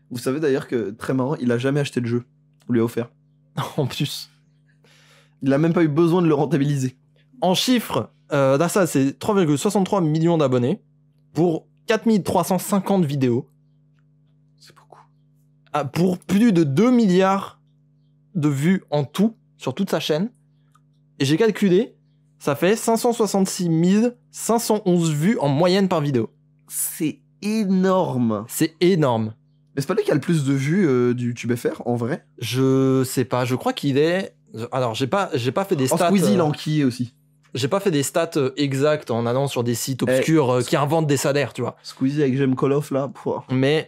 Vous savez d'ailleurs que, très marrant, il a jamais acheté le jeu. On lui a offert. En plus. Il a même pas eu besoin de le rentabiliser. En chiffres, d'Assad, c'est 3,63 millions d'abonnés pour 4350 vidéos. C'est beaucoup. Ah, pour plus de 2 milliards de vues en tout, sur toute sa chaîne. Et j'ai calculé, ça fait 566 511 vues en moyenne par vidéo. C'est énorme. C'est énorme. Mais c'est pas lui qui a le plus de vues du Tube FR, en vrai? Je sais pas, je crois qu'il est... Alors, j'ai pas fait des Oh, stats... Squeezie, il a enquillé aussi. J'ai pas fait des stats exactes en allant sur des sites obscurs qui inventent des salaires, tu vois. Squeezie avec J'aime Call of, là. Pouah. Mais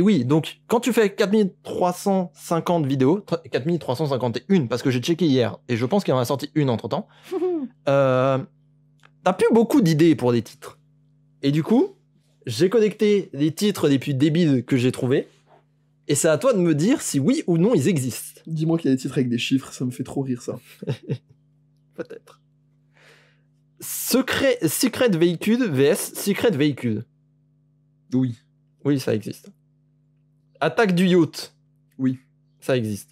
oui, donc quand tu fais 4350 vidéos, 4351 parce que j'ai checké hier et je pense qu'il en a sorti une entre temps, t'as plus beaucoup d'idées pour des titres. Et du coup, j'ai connecté les titres les plus débiles que j'ai trouvés et c'est à toi de me dire si oui ou non ils existent. Dis-moi qu'il y a des titres avec des chiffres, ça me fait trop rire, ça. Peut-être. Secret Véhicule vs Secret Véhicule. Oui. Oui, ça existe. Attaque du yacht. Oui. Ça existe.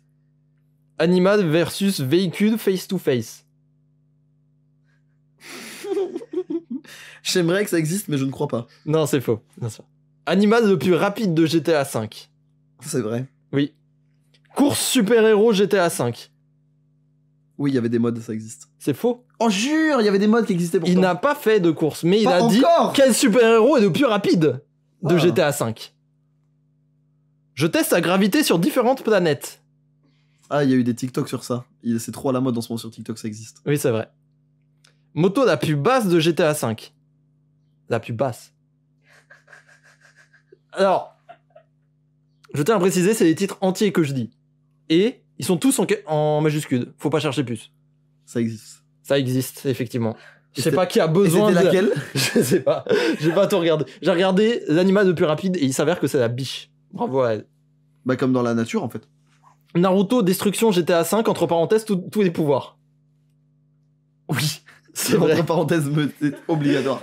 Animal versus véhicule face-to-face. J'aimerais que ça existe, mais je ne crois pas. Non, c'est faux. Non, c'est faux. Animal le plus rapide de GTA V. C'est vrai. Oui. Course super-héros GTA V. Oui, il y avait des modes, ça existe. C'est faux. Oh, jure, il y avait des modes qui existaient pourtant. Il n'a pas fait de course, mais il Pas a dit encore. quel super-héros est le plus rapide de Ah. GTA V. Je teste sa gravité sur différentes planètes. Ah, il y a eu des TikTok sur ça. C'est trop à la mode en ce moment sur TikTok, ça existe. Oui, c'est vrai. Moto la plus basse de GTA V. La plus basse. Alors, je tiens à préciser, c'est les titres entiers que je dis. Et ils sont tous en majuscule. Faut pas chercher plus. Ça existe. Ça existe, effectivement. Je Et sais c'est- pas qui a Et besoin c'était de... laquelle? Je sais pas. J'ai pas tout regardé. J'ai regardé l'animal le plus rapide et il s'avère que c'est la biche. Bravo à elle. Bah, comme dans la nature, en fait. Naruto, destruction, GTA 5, entre parenthèses, tous les pouvoirs. Oui. C'est vrai. Entre parenthèses, c'est obligatoire.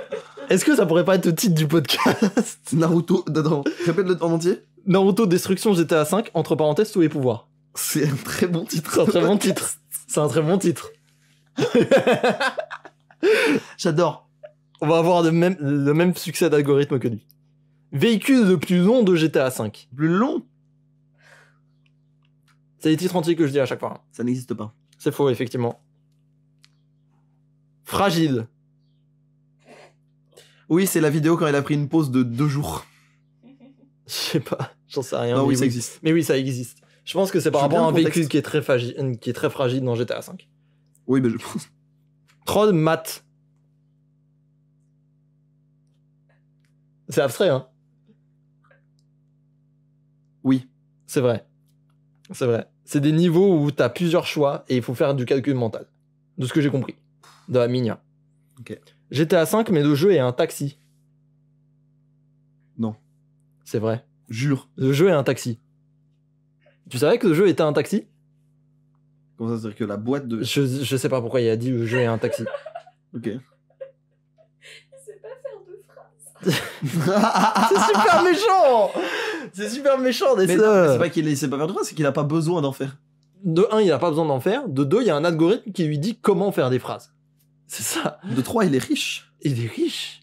Est-ce que ça pourrait pas être le titre du podcast? Naruto, attends, répète-le en entier. Naruto, destruction, GTA 5, entre parenthèses, tous les pouvoirs. C'est un très bon titre. C'est un très bon titre. C'est un très bon titre. J'adore. On va avoir le même succès d'algorithme que lui. Véhicule le plus long de GTA 5. Plus long. C'est les titres entiers que je dis à chaque fois. Ça n'existe pas. C'est faux, effectivement. Fragile. Oui, c'est la vidéo quand il a pris une pause de 2 jours. Je sais pas, j'en sais rien. Non, mais oui, ça existe. Mais oui, ça existe. Je pense que c'est par Je veux rapport à un bien le véhicule contexte. qui est très fragile dans GTA 5. Oui, mais je pense. Troll mat. C'est abstrait, hein? Oui. C'est vrai. C'est vrai. C'est des niveaux où t'as plusieurs choix et il faut faire du calcul mental. De ce que j'ai compris. De la minia. Ok. GTA 5, mais le jeu est un taxi. Non. C'est vrai. Jure. Le jeu est un taxi. Tu savais que le jeu était un taxi? Comment ça se dire que la boîte de. Je sais pas pourquoi il a dit le jeu est un taxi. Ok. Il sait pas faire de phrases. C'est super méchant! C'est super méchant Mais d'être non, mais c'est pas qu'il sait pas faire de phrases, c'est qu'il a pas besoin d'en faire. De 1, il a pas besoin d'en faire. De 2, il y a un algorithme qui lui dit comment faire des phrases. C'est ça. De 3, il est riche. Il est riche.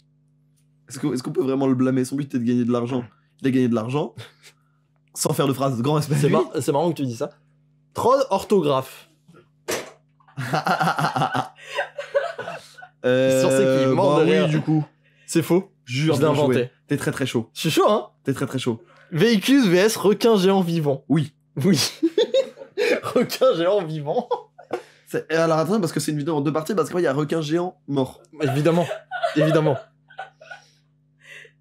Est-ce qu'on peut vraiment le blâmer? Son but était de gagner de l'argent. Il a gagné de l'argent sans faire de phrases. Grand respect. C'est marrant que tu dis ça. Troll orthographe. Sur ce qui est mort de oui, rire. du coup. C'est faux. Jure, Je l'ai bien joué. inventé. T'es très très chaud. Je suis chaud, hein? T'es très très chaud. Véhicule vs requin géant vivant. Oui. Oui. Requin géant vivant. Alors attends, parce que c'est une vidéo en 2 parties, parce qu'il y a requin géant mort. Évidemment. Évidemment.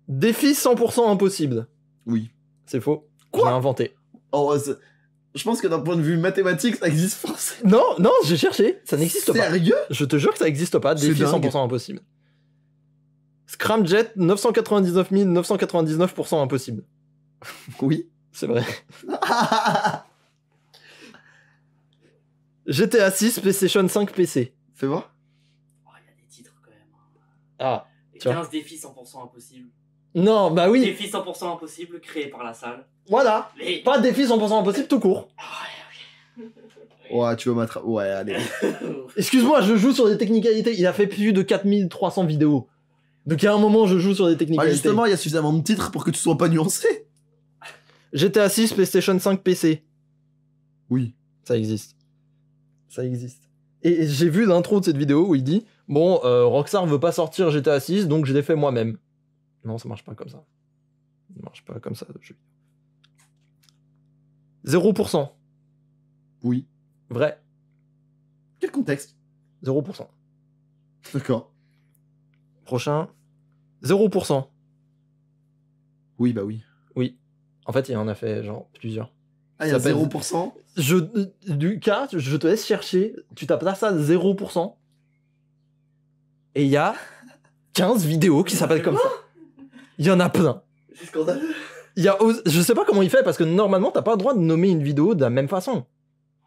Défi 100% impossible. Oui. C'est faux. Quoi? J'ai inventé. Oh, je pense que d'un point de vue mathématique, ça existe forcément. Non, j'ai cherché. Ça n'existe pas. Sérieux? Je te jure que ça n'existe pas. C'est Défi dingue. 100% impossible. Scramjet 999 999% impossible. Oui. C'est vrai. GTA 6, PlayStation 5, PC. Fais voir. Oh, il y a des titres quand même. Ah. Et Tu vois. 15 défis 100% impossibles. Non, bah oui. Défis 100% impossibles créés par la salle. Voilà. Les... Pas défi 100% impossible tout court. Ouais, tu vas m'attraper. Ouais, allez. Excuse-moi, je joue sur des technicalités. Il a fait plus de 4300 vidéos. Donc il y a un moment, je joue sur des Bah, technicalités. justement, il y a suffisamment de titres pour que tu sois pas nuancé. GTA 6, PlayStation 5, PC. Oui. Ça existe. Ça existe. Et j'ai vu l'intro de cette vidéo où il dit bon, Rockstar veut pas sortir GTA 6, donc je l'ai fait moi-même. Non, ça marche pas comme ça. Ça marche pas comme ça. 0%. Oui. Vrai. Quel contexte? 0%. D'accord. Prochain. 0%. Oui, bah oui. Oui. En fait, il en a fait genre plusieurs. Ah, il y a Ça s'appelle- 0%. Lucas, je te laisse chercher. Tu tapes là ça 0%. Et il y a 15 vidéos qui s'appellent comme ça. Il y en a plein. C'est scandaleux. Je sais pas comment il fait parce que normalement t'as pas le droit de nommer une vidéo de la même façon.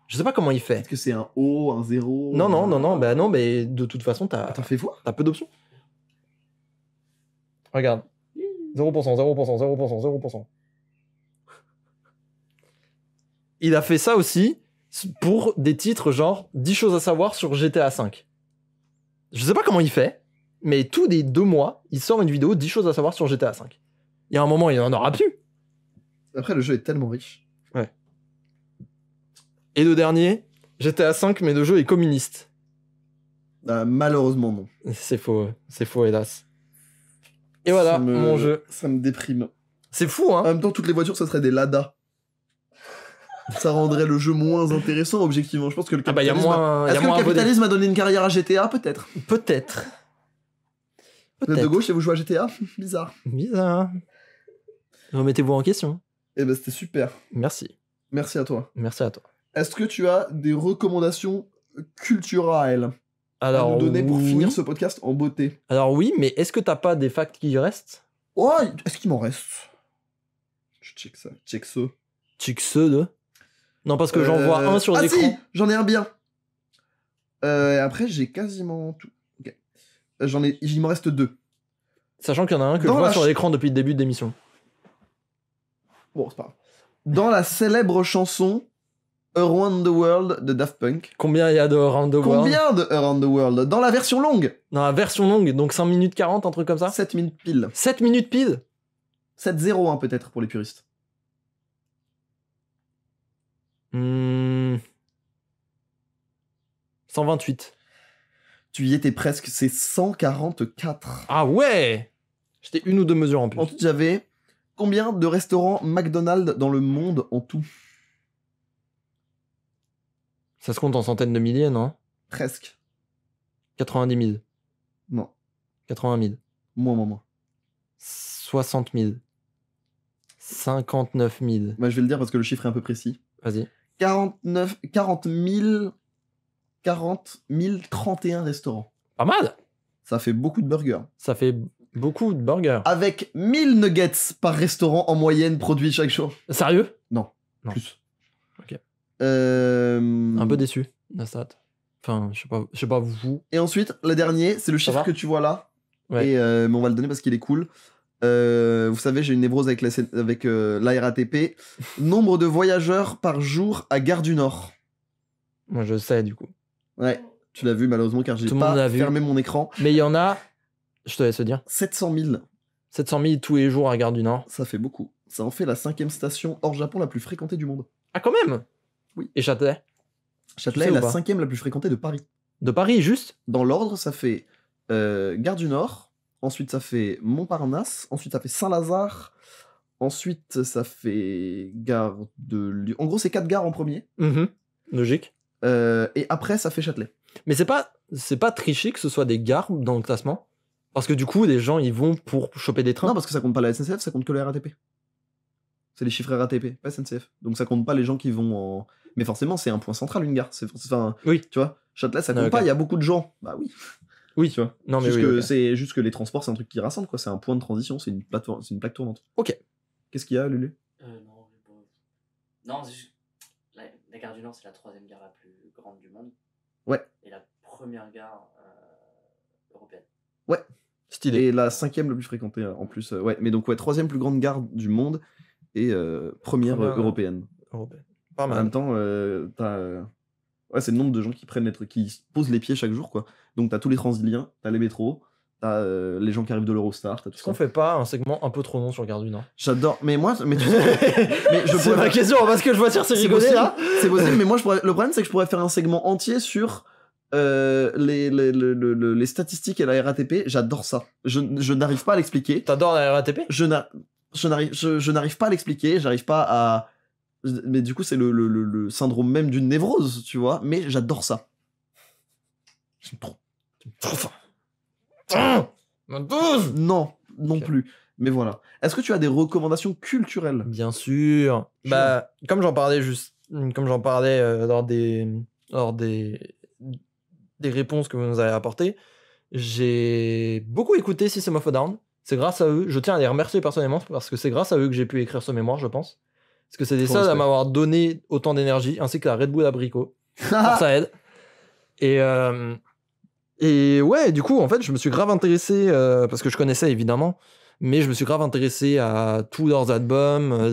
Je sais pas comment il fait. Est-ce que c'est un O, un 0? Non, bah non, mais de toute façon t'as Attends, fais voir. peu d'options. Regarde. 0%, 0%, 0%, 0%. Il a fait ça aussi pour des titres genre 10 choses à savoir sur GTA 5. Je sais pas comment il fait, mais tous les 2 mois, il sort une vidéo 10 choses à savoir sur GTA 5. Il y a un moment, il en aura plus. Après, le jeu est tellement riche. Et le dernier, GTA 5, mais le jeu est communiste. Malheureusement, non. C'est faux, hélas. Et voilà, mon jeu. Ça me déprime. C'est fou, En hein. même temps, toutes les voitures, ça serait des Lada. Ça rendrait le jeu moins intéressant, objectivement. Je pense que le Ah bah, il y a capitalisme... moins. Est-ce que le à voter. capitalisme a donné une carrière à GTA? Peut-être. Peut-être. Vous êtes de gauche et vous jouez à GTA? Bizarre. Bizarre. Remettez-vous en question. Eh ben, c'était super. Merci. Merci à toi. Merci à toi. Est-ce que tu as des recommandations culturelles à Alors, nous donner pour oui. finir ce podcast en beauté? Alors oui, mais est-ce que t'as pas des facts qui restent? Oh, est-ce qu'il m'en reste? Je check ça. Check ce. Tu que ceux de... Non, parce que j'en vois un sur Ah l'écran. si, j'en ai un bien. Après, j'ai quasiment tout. Ok. Il m'en reste 2. Sachant qu'il y en a un que Dans je vois la sur ch- l'écran depuis le début de l'émission. Bon, c'est pas grave. Dans la célèbre chanson Around the World de Daft Punk. Combien il y a de Around the World? Combien de Around the World? Dans la version longue, Dans la version longue, donc 5 minutes 40, un truc comme ça? 7 minutes pile. 7 minutes pile? 7-0-1 peut-être pour les puristes. 128. Tu y étais presque, c'est 144. Ah ouais! J'étais une ou deux mesures en plus. Ensuite, j'avais combien de restaurants McDonald's dans le monde en tout? Ça se compte en centaines de milliers, non? Presque. 90 000. Non. 80 000. Moins. 60 000. 59 000. Bah, je vais le dire parce que le chiffre est un peu précis. Vas-y. 40 031 restaurants. Pas mal! Ça fait beaucoup de burgers. Ça fait beaucoup de burgers. Avec 1000 nuggets par restaurant en moyenne produits chaque jour. Sérieux? Non. Plus. Ok. Un Un peu déçu, la stat. Enfin, je sais pas vous. Et ensuite, le dernier, c'est le Ça chiffre va que tu vois là. Ouais. Et mais on va le donner parce qu'il est cool. Vous savez, j'ai une névrose avec la RATP. Nombre de voyageurs par jour à Gare du Nord. Moi, je sais, du coup. Ouais, tu l'as vu malheureusement car j'ai Tout le monde pas l'a vu. fermé mon écran. Mais il y en a, je te laisse le dire, 700 000, 700 000 tous les jours à Gare du Nord. ça fait beaucoup. Ça en fait la 5e station hors Japon la plus fréquentée du monde. Ah, quand même! Oui. Et Châtelet? Châtelet sais est ou la pas 5e la plus fréquentée de Paris. De Paris, juste? Dans l'ordre, ça fait Gare du Nord, ensuite ça fait Montparnasse, ensuite ça fait Saint-Lazare, ensuite ça fait Gare de Lyon. En gros, c'est 4 gares en premier. Logique. Et après, ça fait Châtelet. Mais c'est pas triché que ce soit des gares dans le classement? Parce que du coup, les gens, ils vont pour choper des trains. Non, parce que ça compte pas la SNCF, ça compte que le RATP. C'est les chiffres RATP, pas SNCF. Donc ça compte pas les gens qui vont en... Mais forcément, c'est un point central, une gare. Enfin, Oui. tu vois, Châtelet, ça compte Ok. pas, il y a beaucoup de gens. Bah oui. Oui. Tu vois. Non, mais Juste oui. que ok. c'est juste que les transports, c'est un truc qui rassemble, quoi. C'est un point de transition, c'est une plateforme, c'est une plaque tournante. Ok. Qu'est-ce qu'il y a, Lulu? Non, mais bon. Non, c'est juste. La gare du Nord, c'est la 3e gare la plus grande du monde. Ouais. Et la première gare européenne. Stylé. Et la 5e la plus fréquentée en plus. Ouais, mais donc ouais, 3e plus grande gare du monde et première Première, européenne. Européenne. Pas En mal. même temps, ouais, c'est le nombre de gens qui qui posent les pieds chaque jour, quoi. Donc t'as tous les Transiliens, t'as les métros, t'as les gens qui arrivent de l'Eurostar, t'as tout Est-ce qu'on ça. fait pas un segment un peu trop long sur Gare du Nord? J'adore. Mais moi, mais tu sais, mais je C'est pourrais- ma question, parce que je vois Circe c'est rigoler possible, là. c'est possible. Mais moi, le problème, c'est que je pourrais faire un segment entier sur les statistiques et la RATP. J'adore ça. Je n'arrive pas à l'expliquer. T'adores la RATP? Je n'arrive pas à l'expliquer, j'arrive pas à... Mais du coup, c'est le syndrome même d'une névrose, tu vois, mais j'adore ça. J'aime trop. Non, non Ok. plus. Mais voilà. Est-ce que tu as des recommandations culturelles? Bien sûr. Bah, comme j'en parlais lors des réponses que vous nous avez apportées, j'ai beaucoup écouté System of a Down. C'est grâce à eux. Je tiens à les remercier personnellement parce que c'est grâce à eux que j'ai pu écrire ce mémoire, je pense. Parce que c'est les Trop seuls à respect. m'avoir donné autant d'énergie, ainsi que la Red Bull Abricot. Ça aide. Et ouais, du coup, en fait, je me suis grave intéressé, parce que je connaissais évidemment, mais je me suis grave intéressé à tous leurs albums,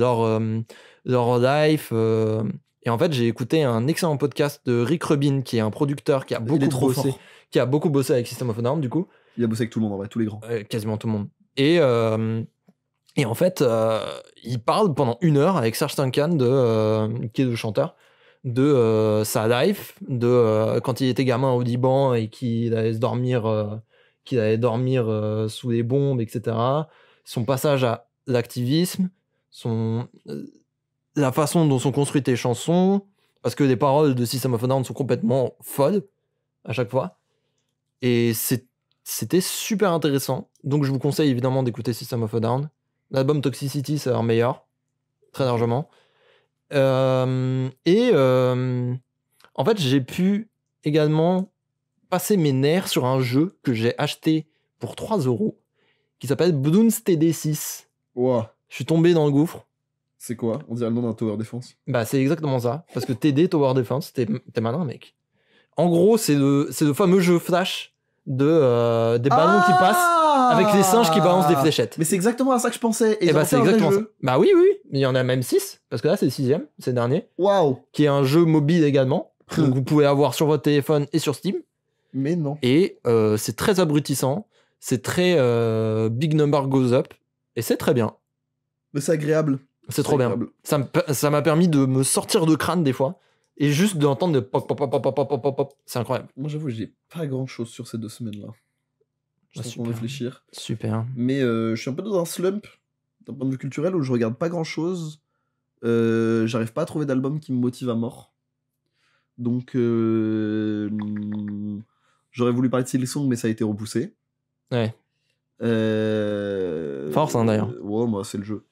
leur life. Et en fait, j'ai écouté un excellent podcast de Rick Rubin, qui est un producteur qui a Il est trop bossé, fort. qui a beaucoup bossé avec System of a Down, du coup, Il a bossé avec tout le monde, en vrai, tous les grands. quasiment tout le monde. Et en fait, il parle pendant 1 heure avec Serge Tankian, qui est le chanteur, de sa life, de quand il était gamin au Liban et qu'il allait dormir sous les bombes, etc. Son passage à l'activisme, la façon dont sont construites les chansons, parce que les paroles de System of a Down sont complètement folles à chaque fois. Et c'était super intéressant. Donc je vous conseille évidemment d'écouter System of a Down. L'album Toxicity, c'est leur meilleur, très largement. En fait, j'ai pu également passer mes nerfs sur un jeu que j'ai acheté pour 3 € qui s'appelle Bloons TD6. Wow. Je suis tombé dans le gouffre C'est quoi? On dirait le nom d'un tower defense. Bah, c'est exactement ça. Parce que TD, Tower Defense, t'es malin, mec. En gros, c'est le fameux jeu Flash des ballons qui passent avec les singes qui balancent des fléchettes. Mais c'est exactement à ça que je pensais. Et ils bah, ont c'est fait un vrai exactement ça. jeu. Bah oui, mais il y en a même 6, parce que là, c'est le 6ème, c'est le dernier, Waouh. qui est un jeu mobile également. Donc, vous pouvez avoir sur votre téléphone et sur Steam. Mais non. Et c'est très abrutissant. C'est très big number goes up. Et c'est très bien. Mais c'est agréable. C'est trop bien. agréable. Ça m'a permis de me sortir de crâne des fois. Et juste d'entendre de pop, pop, pop, pop, pop, pop, pop, pop. C'est incroyable. Moi, j'avoue, j'ai pas grand chose sur ces 2 semaines-là. Je suis en train de réfléchir. Super. Mais je suis un peu dans un slump, d'un point de vue culturel, où je regarde pas grand chose. J'arrive pas à trouver d'album qui me motive à mort. Donc, j'aurais voulu parler de Silksong, mais ça a été repoussé. Ouais. Force, hein, d'ailleurs. Ouais, moi, c'est le jeu.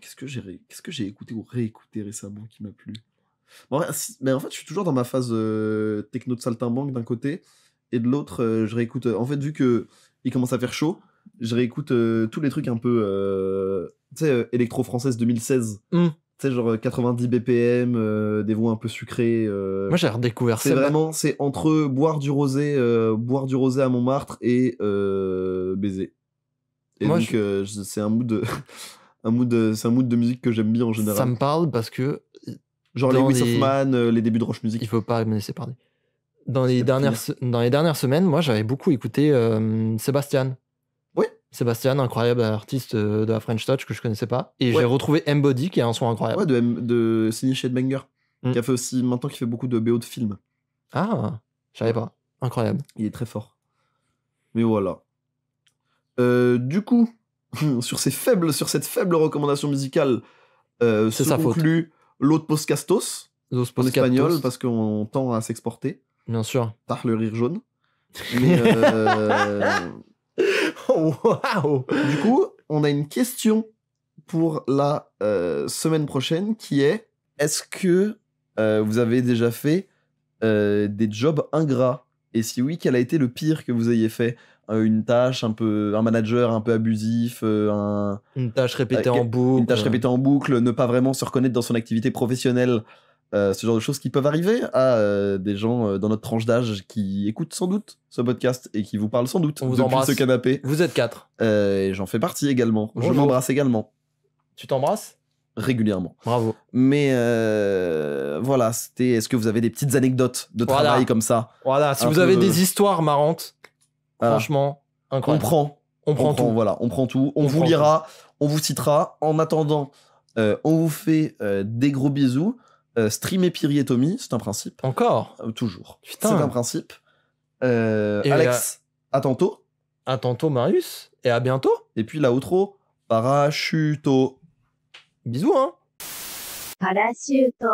Qu'est-ce que j'ai écouté ou réécouté récemment qui m'a plu? Bon, mais en fait, je suis toujours dans ma phase techno de saltimbanque d'un côté, et de l'autre, je réécoute. En fait, vu que il commence à faire chaud, je réécoute tous les trucs un peu, tu sais, électro-française 2016. Tu sais, genre 90 BPM, des voix un peu sucrées. Moi, j'ai redécouvert c'est vraiment, c'est entre boire du rosé à Montmartre et baiser. Et moi, donc, c'est un mood de, c'est un mood de musique que j'aime bien en général. Ça me parle parce que. Genre les With of Man, les débuts de Roche Music. Il faut pas me laisser parler. Dans les dernières semaines, moi, j'avais beaucoup écouté Sébastien. Oui. Sébastien, incroyable artiste de la French Touch que je connaissais pas. Et j'ai retrouvé M-Body qui a un son incroyable. Ouais, de Sidney Sheldbanger. Qui a fait aussi, maintenant, qui fait beaucoup de BO de films. Ah, je savais pas. Incroyable. Il est très fort. Mais voilà. Du coup, sur cette faible recommandation musicale, c'est sa conclut l'autre Poscastos en espagnol, parce qu'on tend à s'exporter. Bien sûr. Tard le rire jaune. Mais wow. Du coup, on a une question pour la semaine prochaine qui est: est-ce que vous avez déjà fait des jobs ingrats? Et si oui, quel a été le pire que vous ayez fait? Une tâche un manager un peu abusif, une tâche répétée en boucle. Une tâche répétée en boucle, ne pas vraiment se reconnaître dans son activité professionnelle. Ce genre de choses qui peuvent arriver à des gens dans notre tranche d'âge qui écoutent sans doute ce podcast et qui vous parlent sans doute depuis ce canapé. Vous êtes 4. Et j'en fais partie également. Bonjour. Je m'embrasse également. Tu t'embrasses? Régulièrement. Bravo. Mais voilà, c'était. Est-ce que vous avez des petites anecdotes de travail comme ça? Voilà, si vous avez des histoires marrantes, franchement, incroyable. On prend tout. Voilà, on prend tout. On vous lira, on vous citera. En attendant, on vous fait des gros bisous. Streamer Piri et Tommy, c'est un principe. Encore toujours. Putain. C'est un principe. Alex, à tantôt. À tantôt, Marius. Et à bientôt. Et puis la outro, parachuto. Bisous, hein. Parachuto.